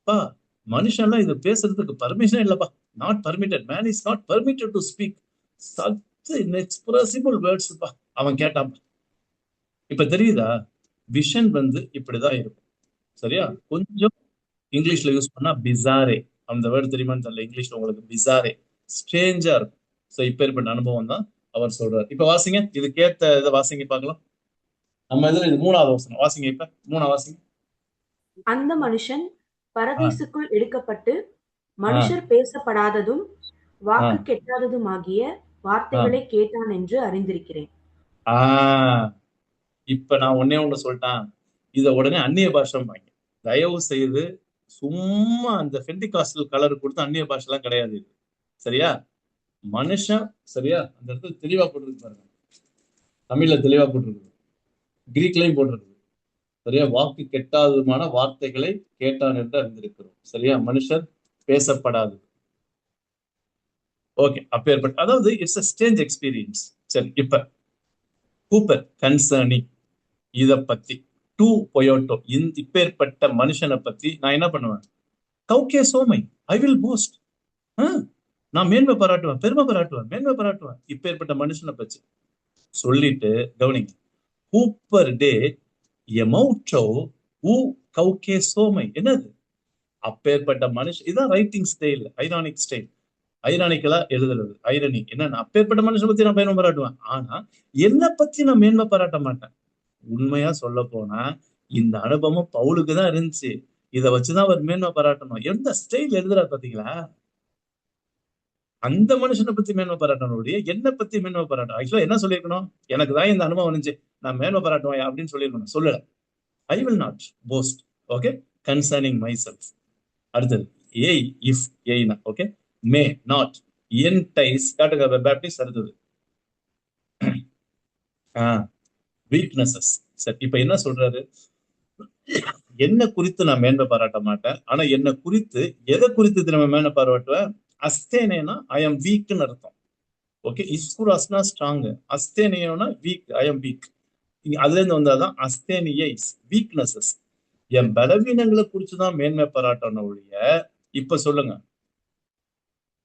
பா. மனுஷன்லாம் இதை பேசுறதுக்கு பர்மிஷன் இல்லப்பா. Not permitted, man is not permitted to speak such inexpressible words பா. அவன் கேட்டான். இப்ப தெரியுதா? விஷன் வந்து இப்படிதான் இருக்கும். சரியா? கொஞ்சம் இங்கிலீஷ்ல யூஸ் பண்ணா பிசாரே, அந்த வேர்டு தெரியுமான்னு தெரியல, இங்கிலீஷ்ல உங்களுக்கு பிசாரே, ஸ்ட்ரேஞ்சா இருக்கும். சோ இப்பேற்பட்ட அனுபவம் தான் அவர் சொல்றாரு. இப்ப வாசிங்க, இதுக்கேத்த இதை வாசிங்க பார்க்கலாம். நம்ம இதுல இது 3வது வசனம் வாசிங்க. இப்ப 3 வாசிங்க. அந்த மனுஷன் பரதீசுக்குள் எடுக்கப்பட்டு மனுஷர் பேசப்படாததும் வாக்கு கெட்டாததுமாகிய வார்த்தைகளை கேட்டான் என்று அறிந்திருக்கிறேன். இப்ப நான் ஒன்னே ஒண்ணு சொல்லிட்டேன், இத உடனே அந்நிய பாஷம் வாங்க. தயவு செய்து சும்மா அந்த பெண்டிகாஸ்டல் கலர் கொடுத்து அந்நிய பாஷை எல்லாம் கிடையாது. சரியா? மனுஷன், சரியா, அந்த இடத்துல தெளிவா போட்டிருக்கு பாருங்க, தமிழ்ல தெளிவா போட்டிருக்கு, கிரீக்லயும் போட்டிருக்கு. சரியா? வாக்கு கெட்டாததுமான வார்த்தைகளை கேட்டான் என்று அறிந்திருக்கிறோம். சரியா? மனுஷர் பேசப்படாது. ஓகே, அப்பேற்பட்ட, அதாவது இட்ஸ் a strange எக்ஸ்பீரியன்ஸ். சரி, இப்ப கூப்பர் கன்சர்னிங் இத பத்தி டூ பொயோட்டோ, இப்பேற்பட்ட மனுஷனை பத்தி நான் என்ன பண்ணுவேன்? கௌகே சோமை, ஐ வில் போஸ்ட். நான் மேன்மை பாராட்டுவேன், பெருமை பாராட்டுவேன், மேன்மை பாராட்டுவேன் இப்பேற்பட்ட மனுஷனை பத்தி சொல்லிட்டு கவனிங்க. கூப்பர் டே எமௌட்டோ ஊ கௌகே சோமை. என்னது? அப்பேற்பட்ட மனுஷன். இதான் ரைட்டிங் ஸ்டைல், ஐரானிக் ஸ்டைல். ஐரானிக்கலா எழுதுறது, ஐரணி என்னன்னா, அப்பேற்பட்ட மனுஷனை பத்தி நான் மேன்மை பாராட்டுவேன், ஆனா என்னை பத்தி நான் மேன்மை பாராட்ட மாட்டேன். உண்மையா சொல்ல போனா இந்த அனுபவம் பவுலுக்கு தான் இருந்துச்சு. இதை வச்சுதான் அவர் மேன்மை பாராட்டணும். எந்த ஸ்டைல் எழுதுறாரு பாத்தீங்களா? அந்த மனுஷனை பத்தி மேன்மை பாராட்டணும், என்னை பத்தி மேன்மை பாராட்டணும். ஆக்சுவலா என்ன சொல்லியிருக்கணும்? எனக்கு தான் இந்த அனுபவம் இருந்துச்சு, நான் மேன்மை பாராட்டுவேன் அப்படின்னு சொல்லியிருக்கணும். சொல்லல. I will not boast, okay, concerning மை செல்ஃப். அடுத்தது ஏய், இஃப் ஏய்னா, ஓகே, மே நாட் என்டைஸ் காட்டுக பேப்டிஸ்ட். அடுத்தது வீக்னஸஸ். சரி, இப்ப என்ன சொல்றாரு? என்ன குறித்து நான் மேன்மை பாராட்ட மாட்டேன், ஆனா என்ன குறித்து, எதை குறித்து நம்ம மேன்மை பாராட்டுவேன்? அஸ்தேனேனா ஐ எம் வீக்னு அர்த்தம். ஓகே, இஸ்குராஸ்னா ஸ்ட்ராங், அஸ்தேனியோனா வீக், ஐ எம் வீக். அதுல இருந்து வந்தாதான் அஸ்தேனியைஸ், வீக்னஸஸ். என் பலவீனங்களை குறிச்சுதான் மேன்மை பாராட்டணும் ஒழிய, இப்ப சொல்லுங்க,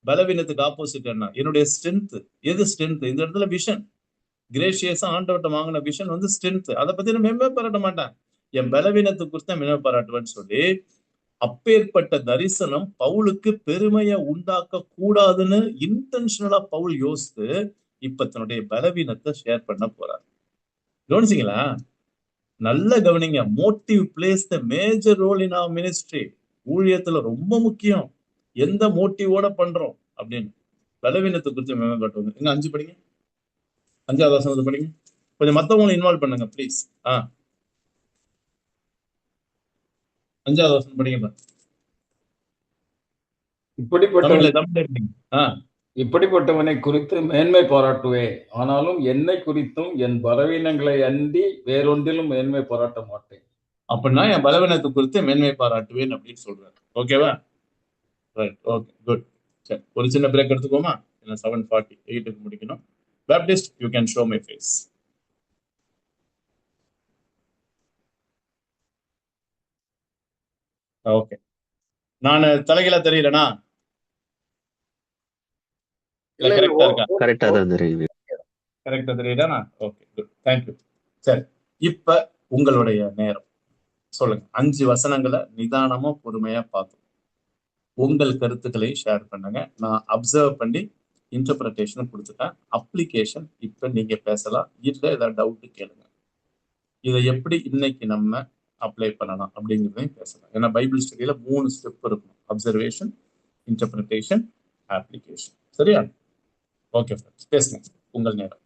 பலவீனத்துக்கு ஆப்போசிட் என்ன? என்னுடைய ஸ்ட்ரென்த். எது ஸ்ட்ரென்த்? இந்த இடத்துல விஷன். கிரேஷியஸா ஆண்டவர்கிட்ட வாங்கின விஷன் வந்து ஸ்ட்ரென்த். அதை பத்தி நான் மேன்மை பாராட்ட மாட்டேன், என் பலவீனத்தை குறித்து தான் மேன்மை பாராட்டுவேன்னு சொல்லி, அப்பேற்பட்ட தரிசனம் பவுலுக்கு பெருமையை உண்டாக்க கூடாதுன்னு இன்டென்ஷனலா பவுல் யோசித்து இப்ப தன்னுடைய பலவீனத்தை ஷேர் பண்ண போறார். கவனிச்சிங்களா? நல்ல கவனிங்க. Motive plays the major role in our ministry. ஊழியத்துல ரொம்ப முக்கியம் எந்த மோட்டிவோட பண்றோம் அப்படின்னு. பலவீனத்தை குறித்து மேம்பட்டுவாங்க. எங்க 5 படிங்க, 5வது வசனத்தை படிங்க. கொஞ்சம் மத்தவங்களை இன்வால்வ் பண்ணுங்க ப்ளீஸ். 5வது வசனம் படிங்க. இப்படிப்பட்டவனை குறித்து மேன்மை பாராட்டுவேன், ஆனாலும் என்னை குறித்தும் என் பலவீனங்களை அன்றி வேறொன்றிலும் மேன்மை பாராட்ட மாட்டேன். அப்படின்னா என் பலவீனத்தை குறித்து மேன்மை பாராட்டுவேன் அப்படின்னு சொல்றாரு. ஓகேவா? Right, okay, good. சரி, ஒரு சின்ன பிரேக் எடுத்துக்கோமா? 7:48 முடிக்கணும். Baptist, you can show my face. Okay, நான் தலைகீழ தெரியலனா? கரெக்டா இருக்கா? கரெக்டா தான் தெரியுது. கரெக்டா தெரியுதானா? Okay, good, thank you. சரி, இப்ப உங்களுடைய நேரம். சொல்லுங்க. 5 வசனங்களை நிதானமா பொறுமையா பார்த்தோம். உங்கள் கருத்துக்களை ஷேர் பண்ணுங்க. நான் அப்சர்வ் பண்ணி இன்டர்பிரேஷன் கொடுத்துட்டேன். அப்ளிகேஷன் இப்ப நீங்க பேசலாம். இல்ல ஏதாவது டவுட் கேளுங்க. இதை எப்படி இன்னைக்கு நம்ம அப்ளை பண்ணலாம் அப்படிங்கிறதையும் பேசலாம். ஏன்னா பைபிள் ஸ்டடியில 3 ஸ்டெப் இருக்கும்: அப்சர்வேஷன், இன்டர்பிரேஷன், அப்ளிகேஷன். சரியா? ஓகே ஃப்ரெண்ட்ஸ், பேசுங்க. உங்கள் நேரம்.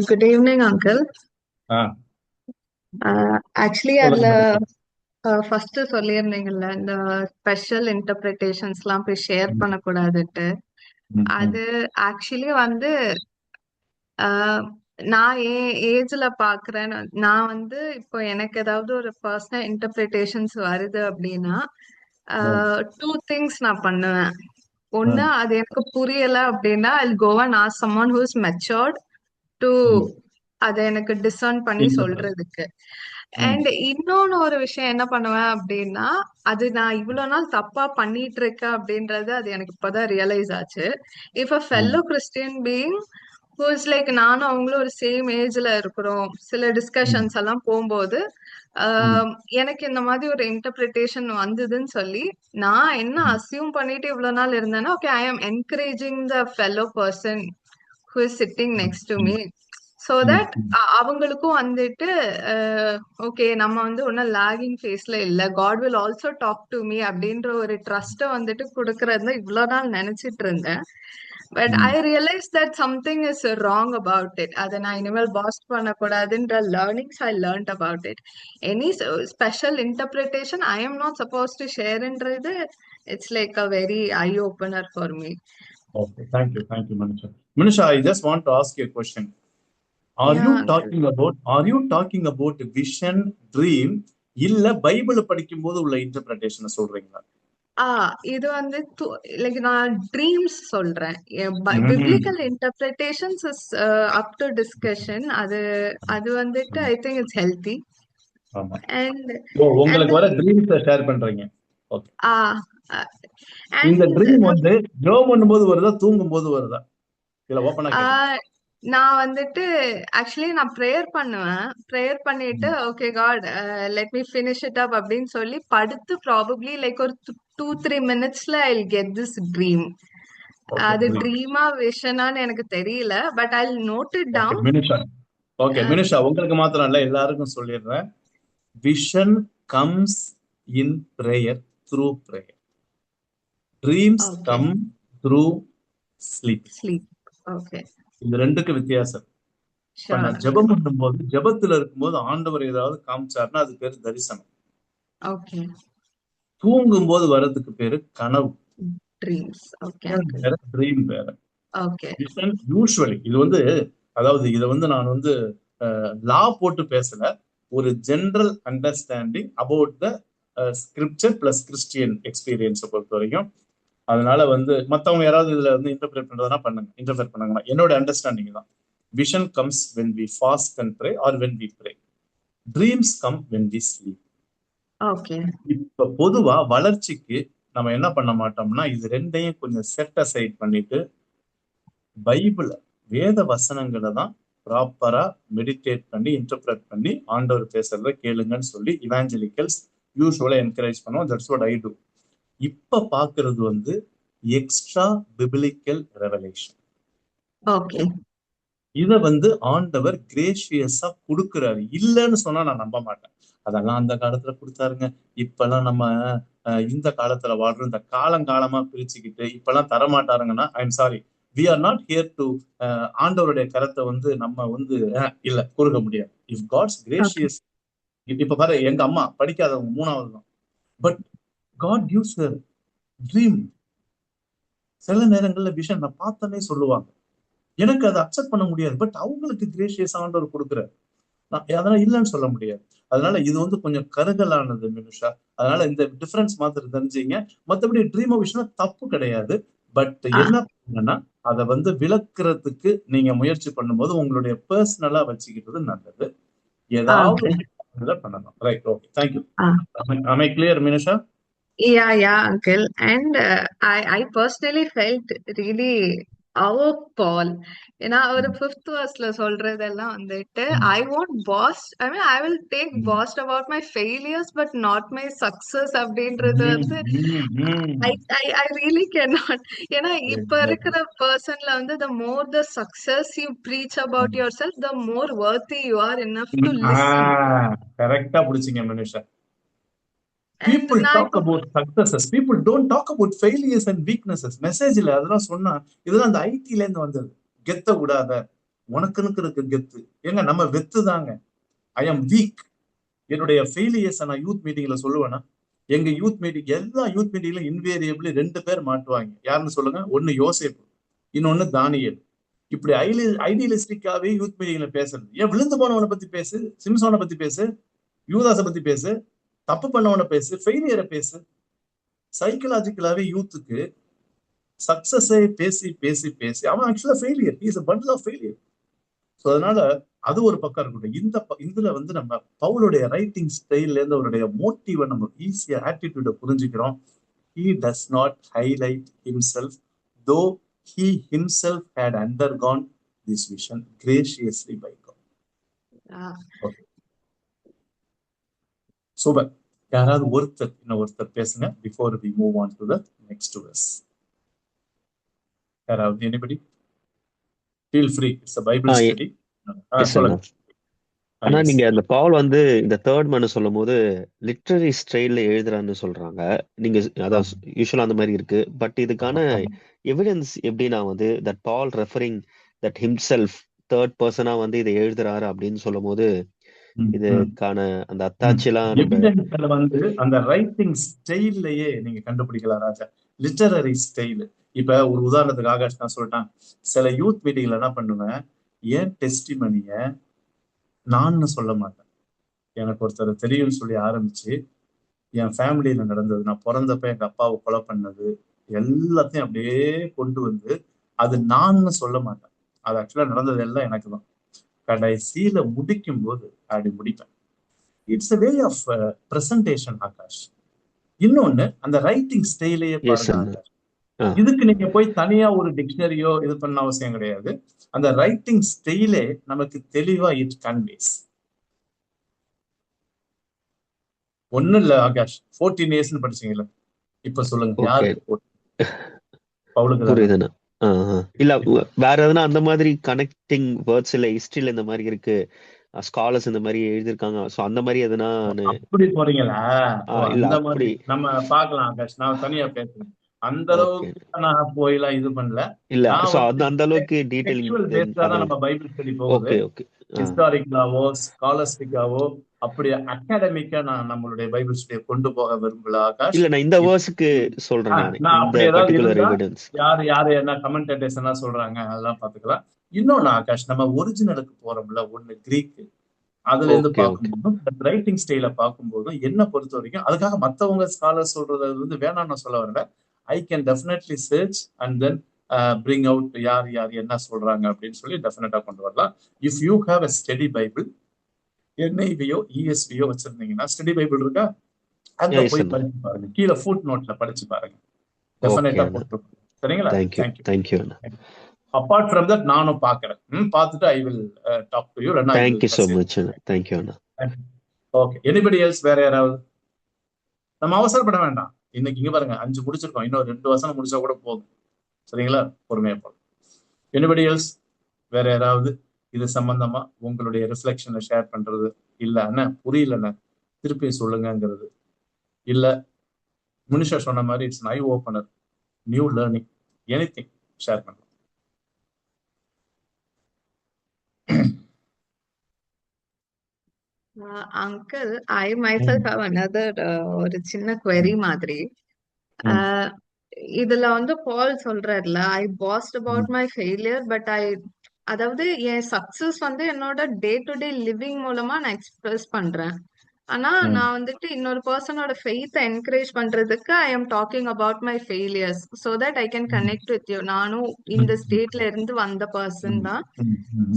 Good evening uncle. ஆக்சுவலி அதுல ஃபர்ஸ்ட் சொல்லியிருந்தீங்கல்ல, இந்த ஸ்பெஷல் இன்டர்பிரிட்டேஷன்ஸ்லாம் போய் ஷேர் பண்ணக்கூடாதுட்டு. அது ஆக்சுவலி வந்து நான் என் ஏஜ்ல பாக்குறேன்னு, நான் வந்து இப்போ எனக்கு ஏதாவது ஒரு பர்சனல் இன்டர்பிரிட்டேஷன்ஸ் வருது அப்படின்னா 2 things நான் பண்ணுவேன். ஒண்ணு, அது எனக்கு புரியல அப்படின்னா I'll go and ask someone who is matured to அதை எனக்கு டிசர்ன் பண்ணி சொல்றதுக்கு. அண்ட் இன்னொன்னு ஒரு விஷயம் என்ன பண்ணுவேன் அப்படின்னா, அது நான் இவ்வளவு நாள் தப்பா பண்ணிட்டு இருக்கேன் அப்படின்றது அது எனக்கு இப்பதான் ரியலைஸ் ஆச்சு. If a fellow Christian being who is like, நானும் அவங்களும் ஒரு சேம் ஏஜ்ல இருக்கிறோம், சில டிஸ்கஷன்ஸ் எல்லாம் போகும்போது எனக்கு இந்த மாதிரி ஒரு இன்டர்பிரிட்டேஷன் வந்ததுன்னு சொல்லி நான் என்ன அசியூம் பண்ணிட்டு இவ்வளவு நாள் இருந்தேன்னா, okay, I am encouraging the fellow person who is sitting next to me, so that அவங்களுக்கும் வந்துட்டு ஓகே, நம்ம வந்து ஒன்னும் லாகிங் ஃபேஸ்ல இல்ல, God will also talk to me அப்படின்ற ஒரு ட்ரஸ்ட வந்துட்டு கொடுக்கறது இவ்வளவு நாள் நினைச்சிட்டு இருந்தேன். But I realise that something is wrong about it. அதை நான் இனிமேல் பாஸ்ட் பண்ணக்கூடாதுன்ற learnings I learnt about it. Any special interpretation I am not suppose to ஷேர்ன்றது it's like a very I opener for me. Okay, thank you, Manisha. Manisha, I just want to ask you a question. Are you talking about vision, dream, இல்ல Bible படிக்கும்போது உள்ள interpretation சொல்றீங்களா? இது வந்து like நான் dreams சொல்றேன். Biblical interpretations is up to discussion. அது வந்துட்டு ஐ திங்க் இட்ஸ் ஹெல்தி. ஆமா. அண்ட் உங்களுக்கு வர ட்ரீம்ஸ் ஷேர் பண்றீங்க. ஓகே. இந்த and ட்ரீம் வந்து ஜோம் பண்ணும்போது வருதா, தூங்கும்போது வருதா? இல்ல ஓபனா கேக்குறேன். நான் வந்துட்டு ஆக்சுவலி நான் ப்ரேயர் பண்ணுவேன். ப்ரேயர் பண்ணிட்டு okay God let me finish it up அப்படின்னு சொல்லி படுத்து ப்ராபப்ளி லைக் ஒரு 2-3 minutesல I will get this dream. அது ட்ரீமா விஷனான்னு எனக்கு தெரியல, but I will note it down. Minisha, உங்களுக்கு மாத்திரம் இல்ல, எல்லாருக்கும் சொல்லிடுறேன். Vision comes in prayer, through prayer. Dreams come through sleep. Okay, இந்த ரெண்டுக்கு வித்தியாசம். இப்ப நான் ஜெபம் பண்ணும்போது, ஜெபத்துல இருக்கும்போது ஆண்டவர் ஏதாவது காமிச்சாருன்னா அது பேரு தரிசனம். ஓகே. தூங்கும் போது வர்றதுக்கு பேரு கனவு, ட்ரீம்ஸ். ஓகே, வேற ட்ரீம் வேற. ஓகே. விஷன் யூசுவலி இது வந்து, அதாவது இதை வந்து நான் வந்து லா போட்டு பேசல, ஒரு general understanding about the scripture plus Christian எக்ஸ்பீரியன்ஸை பொறுத்த வரைக்கும். அதனால வந்து மற்றவங்க யாராவது இதுல வந்து இன்டர்பிரேட் பண்றதுனா பண்ணுங்க, இன்டர்பிரேட் பண்ணாங்கன்னா என்னோட அண்டர்ஸ்டாண்டிங் தான். Vision comes when we fast and pray or when we pray. Dreams come when we sleep. Okay. இப்ப பொதுவா வளர்ச்சிக்கு நம்ம என்ன பண்ண மாட்டோம்னா, இது ரெண்டையும் கொஞ்சம் செட் அசைட் பண்ணிட்டு பைபிள, வேத வசனங்களை தான் ப்ராப்பரா மெடிடேட் பண்ணி இன்டர்பிரேட் பண்ணி ஆண்டவர் பேசுறத கேளுங்கன்னு சொல்லி இவாஞ்சலிக்கல்ஸ் யூசுவலா என்கரேஜ் பண்ணுவோம். That's what I to. இப்ப பாக்குறது வந்து எக்ஸ்ட்ரா பிபிலிக்கல் ரெவலேஷன். ஓகே. இத வந்து ஆண்டவர் கிரேஷியஸா கொடுக்குறாரு. இல்லைன்னு சொன்னா நான் நம்ப மாட்டேன். அதெல்லாம் அந்த காலத்துல கொடுத்தாருங்க, இப்பெல்லாம் நம்ம இந்த காலத்துல வாழ்றோம், இந்த காலங்காலமா பிரிச்சுக்கிட்டு இப்பெல்லாம் தரமாட்டாருங்கன்னா I am sorry, we are not here to ஆண்டவருடைய கரத்தை வந்து நம்ம வந்து இல்ல குறுக்க முடியாது. இஃப் காட்ஸ் கிரேஷியஸ், இப்ப பாரு எங்க அம்மா படிக்காதவங்க 3வது தான், but God gives her dream. சில நேரங்கள்ல விஷன் நான் பார்த்தனே சொல்லுவாங்க, எனக்கு அதை அக்செப்ட் பண்ண முடியாது, பட் அவங்களுக்கு கிரேஷியஸ் ஆண்டவர் கொடுக்குறாரு, அதெல்லாம் இல்லைன்னு சொல்ல முடியாது. அதனால இது வந்து கொஞ்சம் கருகலானது மினுஷா. அதனால இந்த டிஃபரன்ஸ் மாத்திரம் தெரிஞ்சுங்க. மற்றபடி ட்ரீம் விஷயம் தப்பு கிடையாது. பட் என்ன பண்ணுங்கன்னா அதை வந்து விளக்குறதுக்கு நீங்க முயற்சி பண்ணும்போது உங்களுடைய பர்சனலா வச்சுக்கிட்டது நல்லது. ஏதாவது பண்ணணும். Right, okay, thank you. Am I clear, Minusha? Yeah, uncle. And I personally felt really Paul. ஏன்னா ஒரு 5th verseல சொல்றதெல்லாம் வந்துட்டு I won't boast, I mean I will take boast about my failures but not my success அப்படின்றது வந்து I really cannot. ஏன்னா இப்ப இருக்கிற பர்சன்ல வந்து the more the success you preach about yourself, the more worthy you are enough to listen. கரெக்டா புடிச்சீங்க மினுஷா. People talk about successes. People don't talk about failures and weaknesses. மெசேஜ்ல அதெல்லாம் சொன்னா இதெல்லாம் அந்த ஐடில இருந்து வந்தது. கெத்த விடாத, உனக்குன்னு இருக்கு கெத்து. ஏங்க நம்ம வெத்து தாங்க. ஐ ஆம் வீக். என்னுடைய ஃபெயிலியர்ஸ் நான் யூத் மீட்டிங்ல சொல்லுவேன்னா, எங்க யூத் மீட்டிங் எல்லா யூத் மீட்டிங்ல இன்வேரியபிளி 2 பேர் மாட்டுவாங்க. யாருன்னு சொல்லுங்க? ஒன்னு யோசேப்பு, இன்னொன்னு தானியேல். இப்படி ஐடியலிஸ்டிக்காவே யூத் மீட்டிங்ல பேசுறது. ஏன் விழுந்து போனவனை பத்தி பேசு, சிம்சோனை பத்தி பேசு, யூதாஸை பத்தி பேசு, தப்பு பண்ணவன பேசு, ஃபெயிலியரை பேசு. சைக்கலாஜிக்கலாவே யூத்துக்கு சக்சஸை பேசி பேசி பேசி அவன் ஆக்சுவலா failure, is a bundle of failure. So அதனால அது ஒரு பக்கம் இருக்கட்டும். இதுல வந்து நம்ம பவுலுடைய ரைட்டிங் ஸ்டைல்ல இருந்து அவருடைய மோட்டிவை நம்ம ஈஸியா ஆட்டிடியூட புரிஞ்சுக்கிறோம். He does not highlight himself, though he himself had undergone this vision graciously by God. Okay. Super. யாராவது ஒருத்தர் பேசுங்க before we move on to the next verse. யாராவது, anybody? Feel free. It's a Bible study. ஆனா நீங்க அந்த பால் வந்து இந்த third மனு சொல்லும் போது லிட்ரரி ஸ்டைல்ல எழுதுறான்னு சொல்றாங்க. நீங்க அதான் யூசுவலா அந்த மாதிரி இருக்கு. பட் இதுக்கான எவிடன்ஸ் எப்படின்னா வந்து that Paul referring that himself third பர்சனா வந்து இதை எழுதுறாரு அப்படின்னு சொல்லும் போது இதுக்கான அந்த அத்தாட்சிலாம் வந்து அந்த ரைட்டிங் ஸ்டைல்லயே நீங்க கண்டுபிடிக்கலாம் ராஜா. Literary style. இப்ப ஒரு உதாரணத்துக்கு ஆகாஷ் நான் சொல்லிட்டேன், சில யூத் மீட்டிங்ல என்ன பண்ணுவேன், ஏன் டெஸ்டிமனிய நான் சொல்ல மாட்டேன். எனக்கு ஒருத்தர் தெரியும்னு சொல்லி ஆரம்பிச்சு என் ஃபேமிலியில நடந்தது, நான் பிறந்தப்ப எங்க அப்பாவை கொலை பண்ணது எல்லாத்தையும் அப்படியே கொண்டு வந்து அது நான் சொல்ல மாட்டேன். அது ஆக்சுவலா நடந்தது எல்லாம் எனக்கு தான். கடைசியில முடிக்கும் போது அப்படி முடிப்பேன். It's a way of presentation Akash. இன்னொன்னு அந்த ரைட்டிங் ஸ்டைலையே பாருங்க. இதுக்கு நீங்க போய் தனியா ஒரு டிக்ஷனரியோ இது பண்ண அவசியம் கிடையாது. அந்த ரைட்டிங் ஸ்டைலே நமக்கு தெளிவா இட் கன்வேஸ். ஒண்ணும் இல்ல ஆகாஷ், 14 இயர்ஸ்னு படிச்சீங்கல்ல, இப்ப சொல்லுங்க யாருக்கு பவுலுக்கு இல்ல வேற எதுனா அந்த மாதிரி கனெக்டிங் வேர்ட்ஸ் இல்ல ஹிஸ்டரியில இந்த மாதிரி இருக்கு, ஸ்காலர்ஸ் இந்த மாதிரி எழுதிருக்காங்க, சோ அந்த மாதிரி எதுனா அப்படி போறீங்களா? அந்த மாதிரி நம்ம பாக்கலாம் ஆகாஷ், நான் தனியா பேசுறேன். அந்த அளவுக்கு நான் போயெல்லாம் இது பண்ணல. இல்ல அந்த அளவுக்கு டீடைல் தான் நம்ம பைபிள் ஸ்டடி போகுது. ஹிஸ்டாரிக்கலாவோ ஸ்காலர்ஸ்டிக்காவோ அப்படி அகாடமிக்கா நான் நம்மளுடைய பைபிள் ஸ்டடியை கொண்டு போக விரும்பல ஆகாஷ். இல்ல நான் இந்த வேர்ஸ்க்கு சொல்றேன். நான் அப்படி ஏதாவது யாரு என்ன கமெண்டேட்டர்ஸ் என்ன சொல்றாங்க அதெல்லாம் பாத்துக்கலாம். இன்னொன்னு ஆகாஷ், நம்ம ஒரிஜினலுக்கு போறோம்ல, ஒண்ணு கிரீக், அதுல இருந்து பார்க்கும்போதும் ரைட்டிங் ஸ்டைல பார்க்கும்போதும் என்ன பொறுத்த வரைக்கும் அதுக்காக மத்தவங்க ஸ்காலர் சொல்றது வந்து வேணாம்னு சொல்ல வரல. I can definitely search and then bring out யார் என்ன சொல்றாங்க அப்படின்னு சொல்லி டெஃபினட்டா கொண்டு வரலாம். If you have a study Bible, NIVயோ ESVயோ வச்சிருந்தீங்கன்னா, ஸ்டடி பைபிள் இருக்கா, அங்க போய் படிச்சு பாருங்க. கீழே ஃபுட் நோட்ல படிச்சு பாருங்க, டெஃபினட்டா போட்டு. சரிங்களா? Thank you. Apart from that நானும் பாக்குறேன், பார்த்துட்டு I will talk to you. Thank you so much. Thank you. Okay, anybody else? வேற யாராவது? நம்ம அவசரப்பட வேண்டாம். இன்னைக்கு இங்க பாருங்க 5 முடிச்சிருக்கோம், இன்னும் 2 வசனம் முடிச்சா கூட போதும். சரிங்களா? பொறுமையா போதும். Anybody else? வேற யாராவது இது சம்பந்தமா உங்களுடைய ரிஃப்ளெக்ஷனை ஷேர் பண்றது, இல்ல அண்ணா புரியலண்ணா திருப்பி சொல்லுங்கிறது, இல்ல முனிஷா சொன்ன மாதிரி it's eye opener, new learning, anything share பண்ணலாம். Uncle, I myself have another ஒரு சின்ன query மாதிரி. இதுல வந்து பால் சொல்றாருல, I boast about my failure but அதாவது என் சக்சஸ் வந்து என்னோட டே டு டே லிவிங் மூலமா நான் எக்ஸ்பிரஸ் பண்றேன். ஆனா நான் வந்துட்டு இன்னொரு பர்சனோட ஃபெய்த்தை என்கரேஜ் பண்றதுக்கு I am talking about my failures so that I can connect with you. நானும் இந்த ஸ்டேட்ல இருந்து வந்த பர்சன் தான்.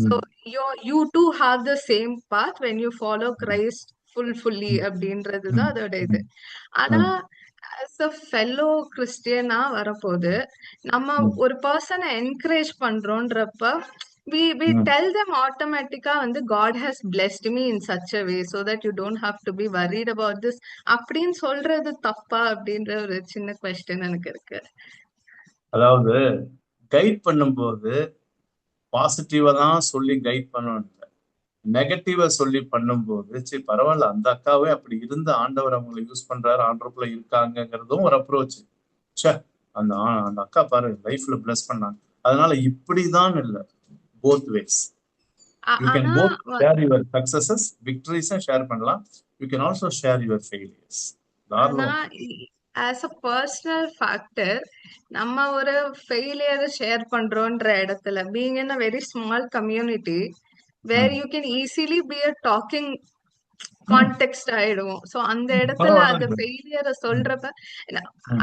So you too have the same path when you follow Christ fully அப்படின்றதுதான் அதோட இது. ஆனா as a fellow கிறிஸ்டியனா வரப்போது நம்ம ஒரு பர்சனை encourage பண்றோன்றப்ப we tell them automatically வந்து God has blessed me in such a way so that you don't have to be worried about this அப்படின்னு சொல்றது தப்பா அப்படின்ற ஒரு சின்ன கொஸ்டின் எனக்கு இருக்கு. அதாவது கைட் பண்ணும்போது பாசிட்டிவா தான் சொல்லி கைட் பண்ணணும், நெகட்டிவா சொல்லி பண்ணும்போது சரி பரவாயில்ல அந்த அக்காவே அப்படி இருந்த ஆண்டவர் அவங்களை யூஸ் பண்றாரு, ஆண்டவருக்குள்ள இருக்காங்கிறதும் ஒரு அப்ரோச். அந்த அந்த அக்கா பாரு லைஃப்ல பிளஸ் பண்ணாங்க, அதனால இப்படிதான் இல்லை, both ways. You can both share your successes, victories share பண்ணலாம். You can also share your failures. as a personal factor நம்ம ஒரு ஃபெயிலியர் ஷேர் பண்றோன்ற இடத்துல being in a very small community where you can easily be a talking context ஆயிடுவோம். So அந்த இடத்துல அந்த ஃபெயிலியரை சொல்றப்ப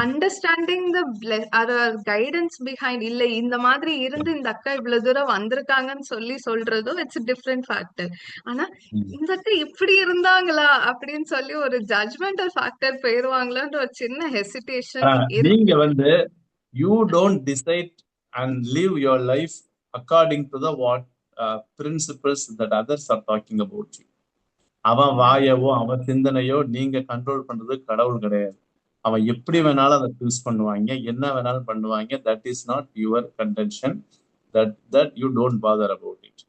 understanding the guidance behind, இல்ல இந்த மாதிரி இருந்து இந்த அக்கா இவ்வளவு தூரம் வந்திருக்காங்கன்னு சொல்லி சொல்றதும் இட்ஸ் டிஃப்ரெண்ட் ஃபேக்டர். ஆனா இந்த அக்கா இப்படி இருந்தாங்களா அப்படின்னு சொல்லி ஒரு ஜட்ஜ்மெண்டல் ஃபேக்டர் போயிருவாங்களான்ற ஒரு சின்ன ஹெசிடேஷன். நீங்க வந்து you don't decide and live your life according to the what principles that others are talking about you. அவன் வாயவோ அவன் சிந்தனையோ நீங்க கண்ட்ரோல் பண்றது கடவுள் கிடையாது. அவன் எப்படி வேணாலும் அதை யூஸ் பண்ணுவாங்க, என்ன வேணாலும் பண்ணுவாங்க. That is not your contention, that you don't father about it.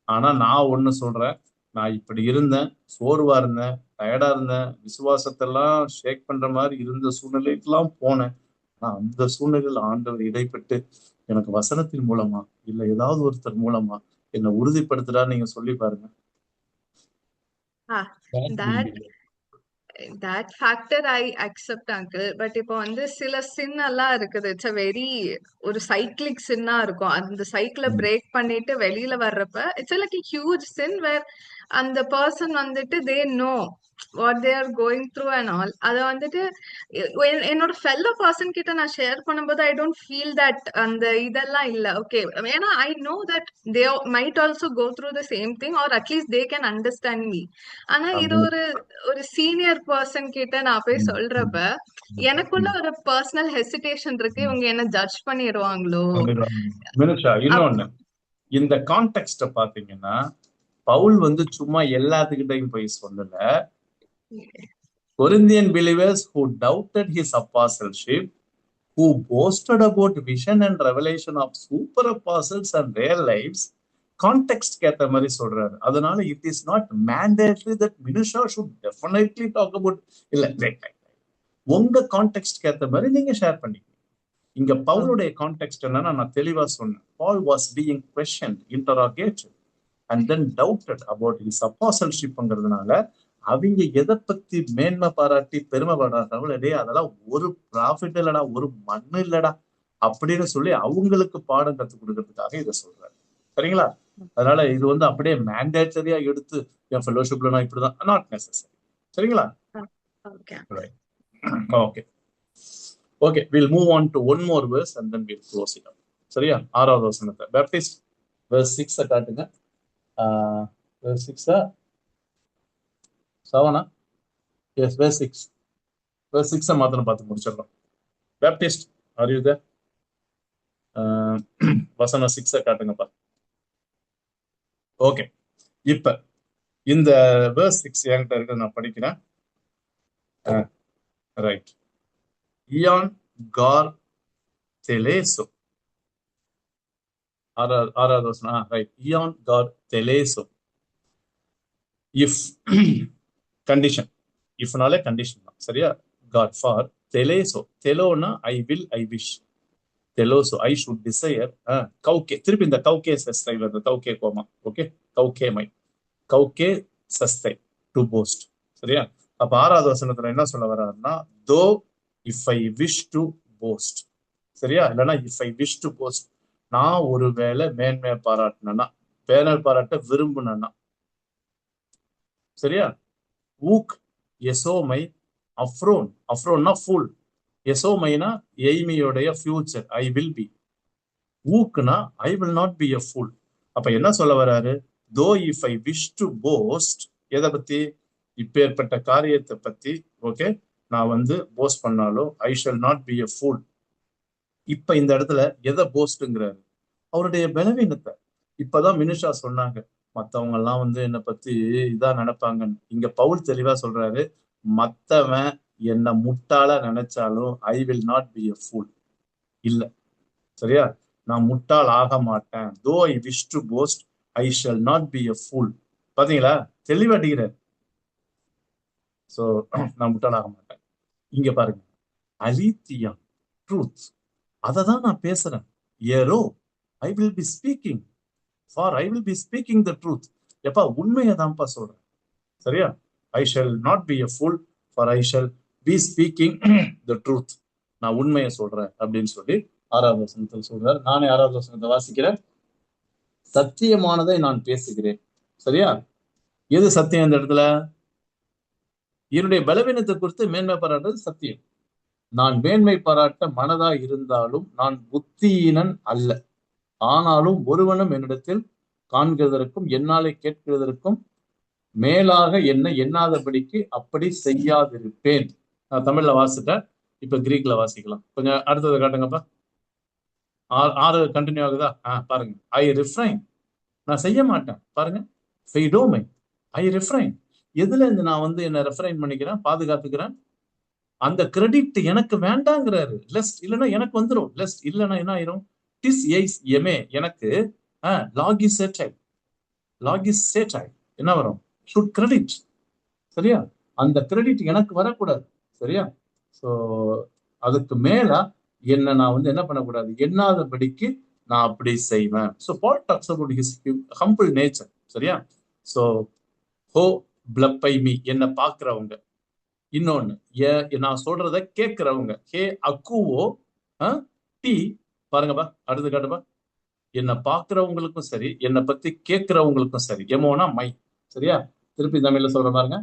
ஆனா நான் ஒண்ணு சொல்றேன், நான் இப்படி இருந்தேன், சோர்வா இருந்தேன், டயர்டா இருந்தேன், விசுவாசத்தெல்லாம் ஷேக் பண்ற மாதிரி இருந்த சூழ்நிலைக்கெல்லாம் போனேன். ஆனா அந்த சூழ்நிலையில் ஆண்டவர் இடைப்பட்டு எனக்கு வசனத்தின் மூலமா இல்ல ஏதாவது ஒருத்தர் மூலமா என்னை உறுதிப்படுத்துறா. நீங்க சொல்லி பாருங்க. that factor I accept uncle, but இப்போ வந்து சில சின் எல்லாம் இருக்குது, இட்ஸ் a very ஒரு சைக்கிளிக் சின்னா இருக்கும். அந்த சைக்கிளை பிரேக் பண்ணிட்டு வெளியில வர்றப்ப it's like a huge sin where அந்த பர்சன் வந்துட்டு they know what they are going through and all. அத வந்துட்டு என்னோட fellow person கிட்ட நான் ஷேர் பண்ணும்போது I don't feel that அந்த இதெல்லாம் இல்ல. ஓகே, ஏன்னா I know that they might also go through the same thing or at least they can understand me. ஆனா இது ஒரு சீனியர் பர்சன் கிட்ட நான் போய் சொல்றப்ப எனக்குள்ள ஒரு பர்சனல் ஹெசிடேஷன் இருக்கு, இவங்க என்ன ஜட்ஜ் பண்ணிடுவாங்களோ. இன்னொன்னு, இந்த கான்டெக்ஸ்ட பாத்தீங்கன்னா பவுல் வந்து சும்மா எல்லாத்துக்கிட்டையும் போய் சொல்லல. Corinthian believers who doubted his apostleship, who boasted about vision and revelation of super apostles and their lives, context கேட்ட மாதிரி சொல்றாரு. அதனால it is not mandatory that Minisha should definitely talk about. இல்ல, உங்க கான்டெக்ஸ்ட் கேட்ட மாதிரி நீங்க ஷேர் பண்ணிக்கணும். இங்க பவுலுடைய கான்டெக்ஸ்ட் என்னன்னா நான் தெளிவா சொன்னேன். Paul was being questioned, interrogated and then doubted about his apostleshipங்கிறதுனால அவங்க எதை பத்தி மேன்மை பாராட்டி பெருமை பாராட்டாங்களே அதெல்லாம் ஒரு ப்ராஃபிட் இல்லடா, ஒரு மண்ணு இல்லடா அப்படின்னு சொல்லி அவங்களுக்கு பாடம் கற்றுக் கொடுக்கறதுக்காக இதை சொல்றாரு. சரிங்களா? அதனால இது வந்து அப்படியே மேண்டேட்டரியா எடுத்து என் ஃபெலோஷிப்ல நான் இப்படிதான், நாட் நெசசரி. சரிங்களா? Okay, we'll move on to one more verse and then we'll close it up. சரியா? 6வது வசனத்தை பேப்டிஸ்ட் verse 6 காட்டுங்க. verse 6 7 yes verse 6 verse 6 மாத்திரம் பார்த்து முடிச்சிடலாம். Baptist are you there? வசனம் 6 காட்டுங்கப்பா. ஓகே, இப்ப இந்த verse 6 என்கிட்ட இருக்கு, நான் படிக்கிறேன். ரைட். இயான் கார் தெலேசோ, 6வது வசனம். ரைட். இயான் கார் தெலேசோ. இஃப் கண்டிஷன், இஃப்னாலே கண்டிஷன் தான். சரியா? காட் ஃபார் தெலேசோ, தெலோனா ஐ வில், ஐ விஷ். தெலோசோ ஐ ஷுட் டிசையர். கௌகே, திருப்பி இந்த கௌகே சஸ்தை வருது, கௌகே கோமா. ஓகே, கௌகே மை, கௌகே சஸ்தை. To boast. சரியா? அப்ப 6வது வசனத்துல என்ன சொல்ல வர்றாருன்னா, though if I wish to boast. சரியா? இல்லைன்னா if I wish to boast, நான் ஒருவேளை மேன்மையை பாராட்டினா, பேரல் பாராட்ட விரும்புனா, சரியா? ஊக் எசோமை அஃப்ரோன், அஃப்ரோன்னா ஃபுல், எசோமைனா எய்மியோடைய ஃபியூச்சர், ஐ வில் பி. ஊக்குனா I will not be a fool. அப்ப என்ன சொல்ல வர்றாரு? Though if I wish to boast, எதை பத்தி? இப்பேற்பட்ட காரியத்தை பத்தி. ஓகே, நான் வந்து போஸ்ட் பண்ணாலும் ஐ shall not be a full. இப்ப இந்த இடத்துல எதை போஸ்ட்ங்கிறாரு? அவருடைய பலவீனத்தை. இப்பதான் மினிஷா சொன்னாங்க, மத்தவங்க எல்லாம் வந்து என்னை பத்தி இதா நினைப்பாங்கன்னு. இங்க பவுல் தெளிவா சொல்றாரு, மத்தவன் என்ன முட்டாளா நினைச்சாலும் ஐ will not be a full. இல்ல, சரியா? நான் முட்டாள் ஆக மாட்டேன். தோ ஐ wish to post I shall not be a full. பாத்தீங்களா? தெளிவா அடிக்கிறார். சோ நான் முட்டாள் ஆக மாட்டேன். இங்க பாருங்க, அலித்தியா ட்ரூத், அதை தான் நான் பேசுறேன். ஏரோ I will be speaking, for I will be speaking the truth. எப்பா, உண்மையை தான்ப்பா சொல்றேன். சரியா? I shall not be a fool, for I shall be speaking the truth. நான் உண்மையை சொல்றேன் அப்படின்னு சொல்லி 6வது வசனத்தில் சொல்றாரு. நானே 6வது வசனத்தை வாசிக்கிறேன். சத்தியமானதை நான் பேசுகிறேன். சரியா? எது சத்தியம் இந்த இடத்துல? என்னுடைய பலவீனத்தை குறித்து மேன்மை பாராட்டுறது சத்தியம். நான் மேன்மை பாராட்ட மனதா இருந்தாலும் நான் புத்தியினன் அல்ல. ஆனாலும் ஒருவனும் என்னிடத்தில் காண்கிறதற்கும் என்னாலே கேட்கிறதற்கும் மேலாக என்ன எண்ணாதபடிக்கு அப்படி செய்யாதிருப்பேன். நான் தமிழ்ல வாசிட்டேன், இப்ப கிரீக்ல வாசிக்கலாம். கொஞ்சம் அடுத்தது காட்டுங்கப்பா. 6 கண்டினியூ ஆகுதா? பாருங்க. ஐ ரிஃப்ரைன், நான் செய்ய மாட்டேன். பாருங்க, ஃபெய்டோமை, ஐ ரிஃப்ரைன். எதுல இருந்து நான் வந்து என்ன ரெஃப்ரைன் பண்ணிக்கிறேன், பாதுகாத்துக்கிறேன்? அந்த கிரெடிட் எனக்கு வேண்டாங்கிறாரு. லெஸ்ட் இல்லைன்னா எனக்கு வந்துடும். லெஸ்ட் இல்லைன்னா என்ன ஆயிரும்? டிஸ் எய்ஸ் எமே, எனக்கு லாகிஸ் சேட்டை, லாகிஸ் சேட்டை என்ன வரும்? Should credit. சரியா? அந்த கிரெடிட் எனக்கு வரக்கூடாது. சரியா? ஸோ அதுக்கு மேல என்ன நான் வந்து என்ன பண்ணக்கூடாது, எண்ணாதபடிக்கு நான் அப்படி செய்வேன். So Paul talks about his humble nature. சரியா? ஸோ ஹோ பிளப்பை மீ, என்னை பார்க்கிறவங்க. இன்னொன்னு, நான் சொல்றத கேட்கிறவங்க. ஹே அக்குவோ டி, பாருங்கப்பா, அடுத்து காட்டுப்பா. என்னை பார்க்கிறவங்களுக்கும் சரி, என்னை பத்தி கேட்கிறவங்களுக்கும் சரி. எமோனா மை. சரியா? திருப்பி தமிழ்ல சொல்ற பாருங்க.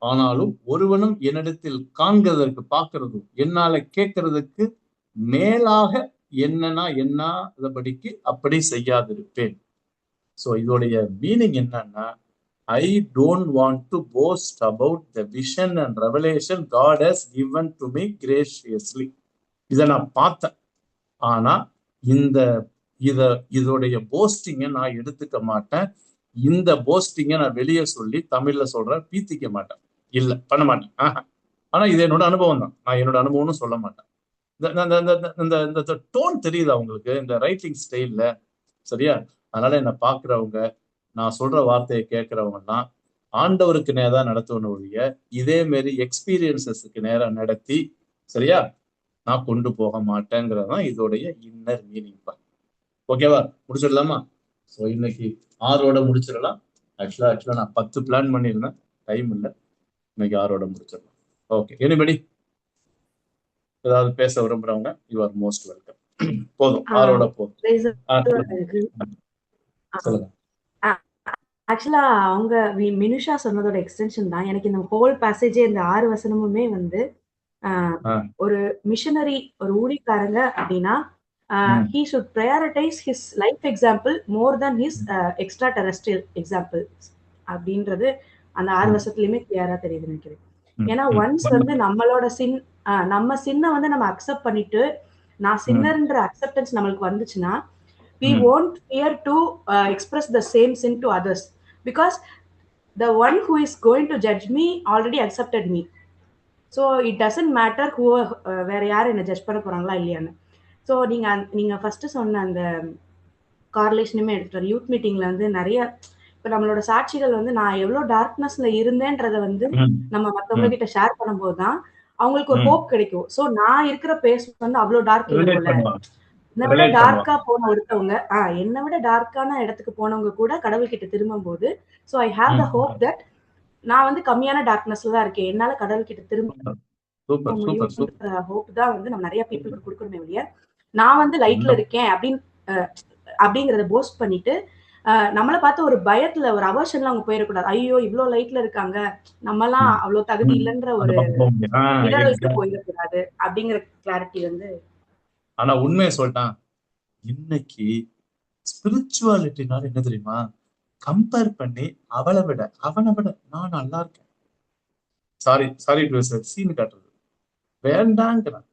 ஆனாலும் ஒருவனும் என்னிடத்தில் காண்கிறதற்கு, பார்க்கறதும் என்னால கேட்கறதுக்கு மேலாக என்னன்னா என்னாதபடிக்கு அப்படி செய்யாதிருப்பேன். ஸோ இதோடைய மீனிங் என்னன்னா, I don't want to boast about the vision and revelation God has given to me graciously. இதை நான் பார்த்தேன், ஆனா இதோடைய போஸ்டிங்கை நான் எடுத்துக்க மாட்டேன். இந்த போஸ்டிங்கை நான் வெளியே சொல்லி தமிழ்ல சொல்றேன், பீத்திக்க மாட்டேன். இல்ல, பண்ண மாட்டேன். ஆனா இது என்னோட அனுபவம் தான். நான் என்னோட அனுபவம்னு சொல்ல மாட்டேன். இந்த டோன் தெரியுதா உங்களுக்கு, இந்த ரைட்டிங் ஸ்டைல்ல? சரியா? அதனால என்னை பாக்குறவங்க, நான் சொல்ற வார்த்தையை கேட்கிறவங்கன்னா ஆண்டவருக்கு நேரா நடத்தணும் ஒழிய இதே மாரி எக்ஸ்பீரியன்சஸ்க்கு நேரா நடத்தி, சரியா, நான் கொண்டு போக மாட்டேங்கிறதான் இதோடைய இன்னர் மீனிங். ஓகேவா? முடிச்சிடலாமா? ஸோ இன்னைக்கு 6ஓட முடிச்சிடலாம். ஆக்சுவலா நான் 10 பிளான் பண்ணியிருந்தேன், டைம் இல்லை. இன்னைக்கு 6ஓட முடிச்சிடலாம். ஓகே, எனிபடி ஏதாவது பேச விரும்புறவங்க, யூ ஆர் மோஸ்ட் வெல்கம். போதும், 6ஓட போதும். சொல்லுங்க. ஆக்சுவலா அவங்க மினுஷா சொன்னதோட எக்ஸ்டென்ஷன் தான். எனக்கு இந்த ஹோல் பேசேஜே, இந்த 6 வசனமுமே வந்து ஒரு மிஷனரி, ஒரு ஊழியக்காரங்க அப்படின்னா he should prioritize his life example more than his extraterrestrial example அப்படின்றது அந்த 6 வருஷத்துலயுமே கிளியரா தெரியுது நினைக்கிறேன். ஏன்னா ஒன்ஸ் வந்து நம்மளோட நம்ம சின்ன வந்து நம்ம அக்செப்ட் பண்ணிட்டு, நான் சின்னர்ன்ற அக்செப்டன்ஸ் நம்மளுக்கு வந்துச்சுன்னா, we won't fear to express the same sin to others, because the one who is going to judge me already accepted me. So it doesn't matter who வேற யார் என்ன ஜட்ஜ் பண்ண போறாங்களா இல்லையான்னு. ஸோ நீங்க ஃபர்ஸ்ட் சொன்ன அந்த கார்லேஷனுமே எடுத்துட்டு, யூத் மீட்டிங்ல வந்து நிறைய இப்போ நம்மளோட சாட்சிகள் வந்து நான் எவ்வளோ டார்க்னஸ்ல இருந்தேன்றதை வந்து நம்ம மற்றவங்க கிட்ட ஷேர் பண்ணும்போது தான் அவங்களுக்கு ஒரு ஹோப் கிடைக்கும். ஸோ நான் இருக்கிற பேஸ் வந்து அவ்வளோ டார்க் இருக்கும்ல, என்னை விட டார்க்கா போன ஒருத்தவங்க, என்னை விட டார்க்கான இடத்துக்கு போனவங்க கூட கடவுள் கிட்ட திரும்பும் போது, so I have the hope that நான் வந்து கம்மியான டார்க்னஸ்ல தான் இருக்கேன், என்னால கடவுள் கிட்ட திரும்ப சூப்பர் சூப்பர் சூப்பர் முடியும்ன்ற ஹோப் தான் வந்து நம்ம நிறைய பீப்புளுக்கு கொடுக்கணுமே ஒழிய, நான் வந்து லைட்ல இருக்கேன் அப்படிங்கறத போஸ்ட் பண்ணிட்டு நம்மளை பார்த்து ஒரு பயத்துல ஒரு அவர்ஷன்ல அவங்க போயிடக்கூடாது. ஐயோ இவ்வளவு லைட்ல இருக்காங்க, நம்மலாம் அவ்வளவு தகுதி இல்லைன்ற ஒரு இடருக்கு போயிடக்கூடாது அப்படிங்கிற கிளாரிட்டி வந்து. ஆனா உண்மையை சொல்லிட்டான், இன்னைக்கு ஸ்பிரிச்சுவாலிட்டினால என்ன தெரியுமா, கம்பேர் பண்ணி அவனை விட நான் நல்லா இருக்கேன், சாரி சீன் காட்டுறது வேண்டாங்கிறான்.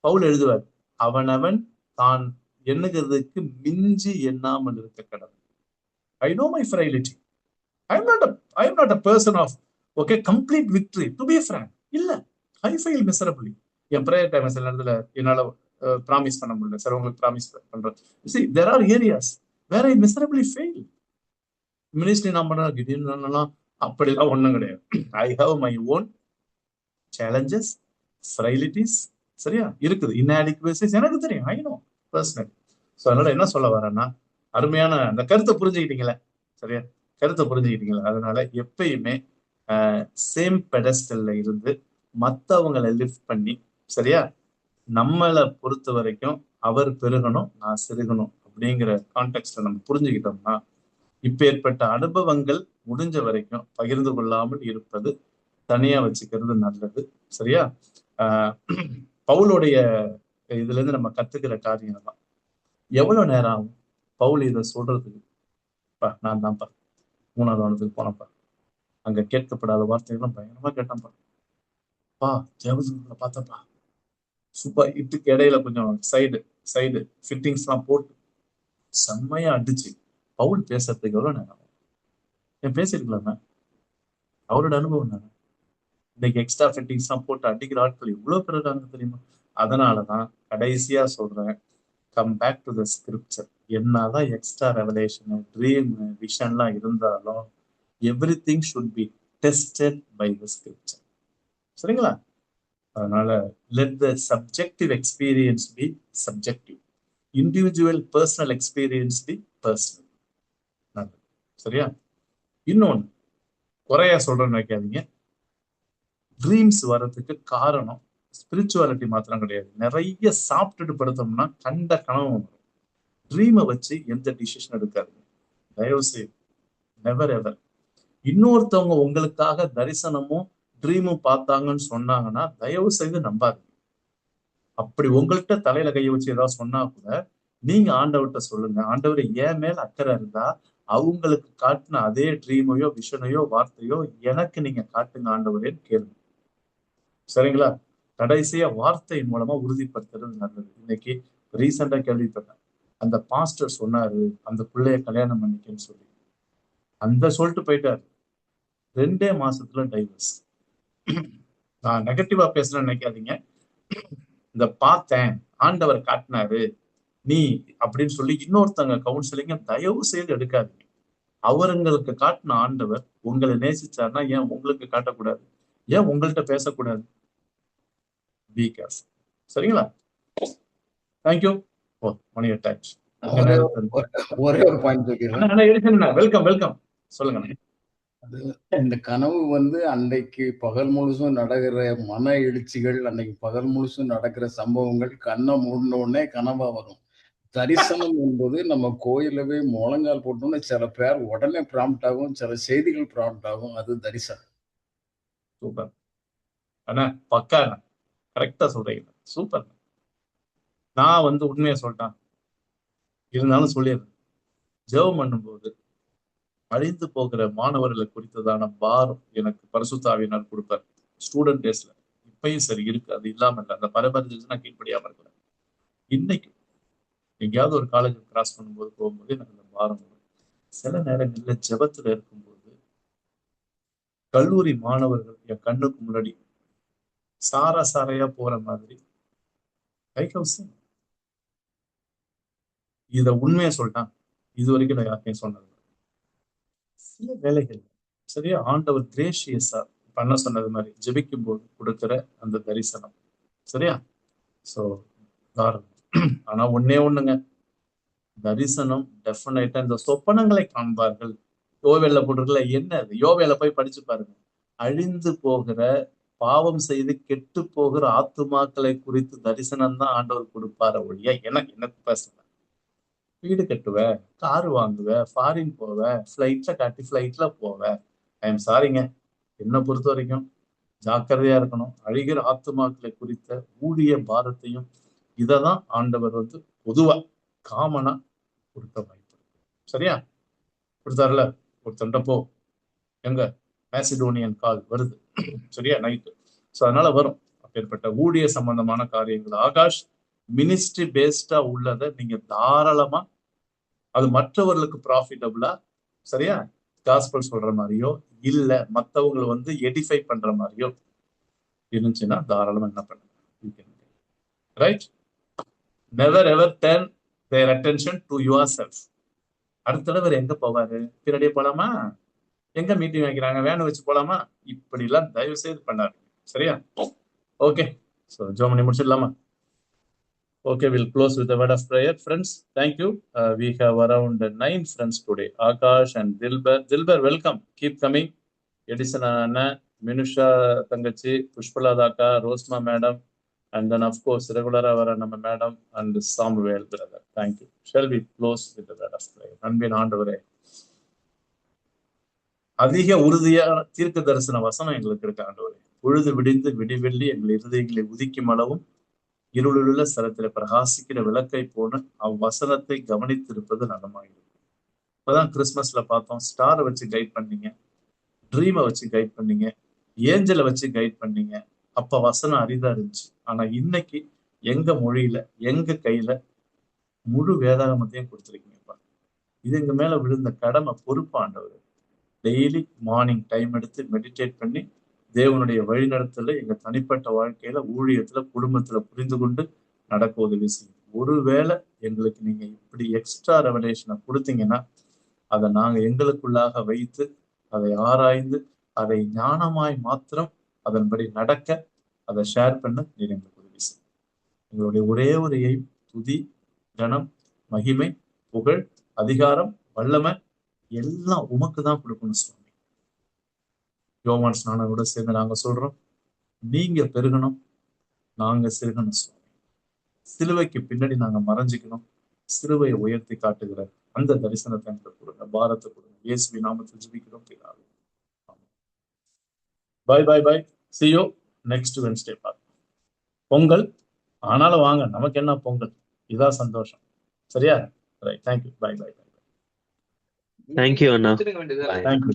பவுல் எழுதுவார், அவனவன் தான் எண்ணுகிறதுக்கு மிஞ்சி எண்ணாமல் இருக்க கடவுள். I know my frailty. I am not a person of complete victory. To be frank, இல்ல, I fail miserably. N prayer time சில நேரத்துல என்னால ப்ராமிஸ் பண்ண முடியல, சார் உங்களுக்கு ப்ராமிஸ் பண்றேன். See, there are areas where I miserably fail. Ministry நான் பண்ண திடீர்னு அப்படிலாம் ஒண்ணும் கிடையாது. I have my own challenges, frailties, சரியா இருக்குது, inadequacies எனக்கு தெரியும், I know personally. ஸோ அதனால என்ன சொல்ல வரேன்னா, அருமையான அந்த கருத்தை புரிஞ்சுக்கிட்டீங்களே, சரியா, கருத்தை புரிஞ்சுக்கிட்டீங்களா? அதனால எப்பயுமே சேம் பெடஸ்டல்ல இருந்து மற்றவங்களை லிஃப்ட் பண்ணி, சரியா, நம்மளை பொறுத்த வரைக்கும் அவர் பெருகணும் நான் சிறுகணும் அப்படிங்கிற கான்டெக்ட்ல நம்ம புரிஞ்சுக்கிட்டோம்னா, இப்ப ஏற்பட்ட அனுபவங்கள் முடிஞ்ச வரைக்கும் பகிர்ந்து கொள்ளாமல் இருப்பது, தனியா வச்சுக்கிறது நல்லது, சரியா. பவுலுடைய இதுல இருந்து நம்ம கத்துக்கிற காரியம் தான். எவ்வளவு நேரம் ஆகும் பவுல் இதை சொல்றதுக்கு? நான் தான்ப்பா 3வது வானத்துக்கு போனப்பா, அங்க கேட்கப்படாத வார்த்தைகள்லாம் பயங்கரமா கேட்டான்ப்பா, தேவதூதர்களை பார்த்தப்பா, சூப்பர், இட்டுக்கு இடையில கொஞ்சம் சைடு ஃபிட்டிங்ஸ் எல்லாம் போட்டு செம்மையா அடிச்சு பவுல் பேசுறதுக்கு எவ்வளவு நேரம் ஆகும்? என் பேசிருக்கலாமே, அவரோட அனுபவம் தானே. இன்னைக்கு எக்ஸ்ட்ரா ஃபிட்டிங்ஸ் எல்லாம் போட்டு அடிக்கிற ஆட்கள் எவ்வளவு பேர் இருக்காங்க தெரியுமா? அதனாலதான் கடைசியா சொல்றேன், come back to the scripture. என்னதான் எக்ஸ்ட்ரா ரெவலேஷன், ட்ரீம், விஷன்லாம் இருந்தாலும் everything should be tested by the scripture, சரிங்களா? அதனால let the subjective experience be subjective, individual personal experience be personal. சரியா? இன்னொன்னு குறையா சொல்றேன்னு நினைக்காதீங்க, ட்ரீம்ஸ் வர்றதுக்கு காரணம் ஸ்பிரிச்சுவாலிட்டி மாத்திரம் கிடையாது. நிறைய சாப்பிட்டுட்டு படுத்தோம்னா கண்ட கனவு வரும். ட்ரீமை வச்சு எந்த டிசிஷன் எடுக்காதுங்க, தயவு செய்து, நெவர் எவர். இன்னொருத்தவங்க உங்களுக்காக தரிசனமும் ட்ரீமும் பார்த்தாங்கன்னு சொன்னாங்கன்னா தயவு செய்து நம்பாதீங்க. அப்படி உங்கள்கிட்ட தலையில கையை வச்சு ஏதாவது சொன்னா கூட நீங்க ஆண்டவர்கிட்ட சொல்லுங்க, ஆண்டவர் என் மேல அக்கறை இருந்தா அவங்களுக்கு காட்டின அதே ட்ரீமையோ விஷனையோ வார்த்தையோ எனக்கு நீங்க காட்டுங்க ஆண்டவரேன்னு கேளுங்க, சரிங்களா? கடைசியா வார்த்தையின் மூலமா உறுதிப்படுத்துறது நல்லது. இன்னைக்கு ரீசெண்டா கேள்விப்பட்டேன், அந்த பாஸ்டர் சொன்னாரு அந்த பிள்ளைய கல்யாணம் பண்ணிக்கன்னு சொல்லி, அந்த சொல்லிட்டு போயிட்டாரு, 2 மாசத்துல டைவர்ஸ். நான் நெகட்டிவா பேசுறேன்னு நினைக்காதீங்க, இந்த பார்த்தேன் ஆண்டவர் காட்டினாரு நீ அப்படின்னு சொல்லி இன்னொருத்தங்க கவுன்சிலிங்க தயவு செய்து எடுக்காதீங்க. அவருங்களுக்கு காட்டின ஆண்டவர் உங்களை நேசிச்சாருன்னா ஏன் உங்களுக்கு காட்டக்கூடாது? ஏன் உங்கள்கிட்ட பேசக்கூடாது? பி கேர்ஃபுல், சரிங்களா? தேங்க்யூ. மணி அட்டாச். ஒரே ஒரு பாயிண்ட் வெல்கம் சொல்லுங்க. இந்த கனவு வந்து அன்னைக்கு பகல் முழுசும் நடக்கிற மன எழுச்சிகள், அன்னைக்கு பகல் முழுசும் நடக்கிற சம்பவங்கள் கண்ணை மூடின உடனே கனவா வரும். தரிசனம் என்பது நம்ம கோயிலவே முழங்கால் போட்டோம்னு சில பேர் உடனே ப்ராம்ப்ட் ஆகும், சில செய்திகள் ப்ராம்ப்ட் ஆகும், அது தரிசனம். சூப்பர் அண்ணா, பக்கா கரெக்டா சொல்றீங்க, சூப்பர். நான் வந்து உண்மையை சொல்லிட்டேன், இருந்தாலும் சொல்லிடுறேன். ஜெபம் பண்ணும்போது அழிந்து போகிற மாணவர்களை குறித்ததான பாரம் எனக்கு பரிசுத்த ஆவியினர் கொடுப்பார். ஸ்டூடெண்ட் டேஸ்ல இப்பயும் சரி இருக்கு, அது இல்லாம இல்லை. அந்த பரபரிச்சு நான் கீழ்படியாம இருக்கிறேன். இன்னைக்கு எங்கேயாவது ஒரு காலேஜ் கிராஸ் பண்ணும்போது போகும்போது எனக்கு அந்த பாரம் வரும். சில நேரங்கள்ல ஜெபத்துல இருக்கும்போது கல்லூரி மாணவர்கள் என் கண்ணுக்கு முன்னாடி சாரையா போற மாதிரி இத உண்மையை சொல்லிட்டான். இது வரைக்கும் நான் யாருக்கையும் சொன்னது. சில வேலைகள் சரியா ஆண்டவர் கிரேஷியஸா பண்ண சொன்னது மாதிரி ஜெபிக்கும் போது கொடுக்கிற அந்த தரிசனம், சரியா? சோ ஆனா ஒண்ணுங்க, தரிசனம் டெஃபினட்டா இந்த சொப்பனங்களை காண்பார்கள் யோவேல போட்டிருக்கல, என்ன அது? யோவேல போய் படிச்சு பாருங்க. அழிந்து போகிற, பாவம் செய்து கெட்டு போகிற ஆத்துமாக்களை குறித்து தரிசனம் தான் ஆண்டவர் கொடுப்பார ஒழிய எனக்கு பேசல. வீடு கட்டுவ, காரு வாங்குவ, ஃபாரின் போவ, ஃபிளைட்ல காட்டி ஃபிளைட்ல போவ. ஐ எம் சாரிங்க, என்னை பொறுத்த வரைக்கும் ஜாக்கிரதையா இருக்கணும். அழிகிற ஆத்துமாக்களை குறித்த ஊழிய பாரத்தையும் இததான் ஆண்டவர் வந்து பொதுவா காமனா கொடுக்க வாய்ப்பு. சரியா? கொடுத்தாருல, ஒருத்தண்ட போ, எங்க மேசிடோனியன் கால் வருது, சரியா, நைட்டு. ஸோ அதனால வரும் அப்பேற்பட்ட ஊழிய சம்பந்தமான காரியங்கள். ஆகாஷ், மினிஸ்ட்ரி பேஸ்டா உள்ளதை நீங்க தாராளமா, அது மற்றவர்களுக்கு ப்ராஃபிட்டபிளா, சரியா, காஸ்பல் சொல்ற மாதிரியோ இல்ல மற்றவங்களை வந்து எடிஃபை பண்ற மாதிரியோ இருந்துச்சுன்னா தாராளமா என்ன பண்ணுங்க, right? Never ever turn there attention to your self. அடுத்த தடவை எங்க போவாரு? பின்னாடியே போலாமா? எங்க மீட்டிங் வைக்கிறாங்க, வேன் வச்சு போலாமா? இப்படி எல்லாம் தயவு செய்து பண்ணாரு. சரியா? ஓகே, ஸோ ஜோமணி முடிச்சிடலாமா? Okay, we'll close with a word of prayer. Friends, thank you. We have around 9 friends today. Akash and Dilbar. Dilbar, welcome. Keep coming. Edison Anna, Minusha Tangachi, Pushpalada Akka, Rosma Madam, and then of course regular Avaranama Madam and Samuel brother. Thank you. Shall we close with a word of prayer? Anbin Andavare. அதிக உறுதியான தீர்க்க தரிசன வசனம் எங்களுக்கு இருக்கு ஆண்டவரே. பொழுது விடிந்து விடிவெள்ளி எங்கள் இருதயங்களை உதிக்கும் அளவும் இருளுள்ள ஸ்தலத்துல பிரகாசிக்கிற விளக்கை போன அவ்வசனத்தை கவனித்திருப்பது நலமாயிருக்கு. இப்பதான் கிறிஸ்மஸ்ல பார்த்தோம், ஸ்டாரை வச்சு கைட் பண்ணீங்க, ட்ரீமை வச்சு கைட் பண்ணீங்க, ஏஞ்சலை வச்சு கைட் பண்ணீங்க. அப்ப வசனம் அரிதா இருந்துச்சு. ஆனா இன்னைக்கு எங்க மொழியில எங்க கையில முழு வேதாகமத்தையும் கொடுத்துருக்கீங்கப்பா. இது எங்க மேல விழுந்த கடமை, பொறுப்பாண்டவர். டெய்லி மார்னிங் டைம் எடுத்து மெடிடேட் பண்ணி தேவனுடைய வழிநடத்தல எங்க தனிப்பட்ட வாழ்க்கையில, ஊழியத்துல, குடும்பத்துல புரிந்து கொண்டு நடக்க உதவி செய்யும். ஒருவேளை எங்களுக்கு நீங்க இப்படி எக்ஸ்ட்ரா ரெவலேஷனை கொடுத்தீங்கன்னா அதை நாங்க எங்களுக்குள்ளாக வைத்து அதை ஆராய்ந்து அதை ஞானமாய் மாத்திரம் அதன்படி நடக்க அதை ஷேர் பண்ண நீர் எங்களுக்கு உதவி செய்யும். எங்களுடைய ஒரே ஒரு எய்ம், துதி, கனம், மகிமை, புகழ், அதிகாரம், வல்லமை எல்லாம் உமக்கு தான் கொடுக்கணும் சுவாமி. யோவான் ஸ்நானோட சேர்ந்து நாங்க சொல்றோம், நீங்க பெருகணும், நாங்க சிறுகணும் சுவாமி. சிலுவைக்கு பின்னாடி நாங்க மறைஞ்சிக்கணும், சிலுவையை உயர்த்தி காட்டுகிற அந்த தரிசனத்தை எங்களுக்கு கொடுங்க, பாரத்தை கொடுங்க. இயேசுவின் நாமத்தில் ஜெபிக்கிறோம் பிதாவே. Bye bye bye. See you next Wednesday. Pongal ஆனாலும் வாங்க, நமக்கு என்ன பொங்கல், இதான் சந்தோஷம். சரியா? Right. Thank you. Bye bye bye. Thank you அண்ணா. தேங்க்யூ.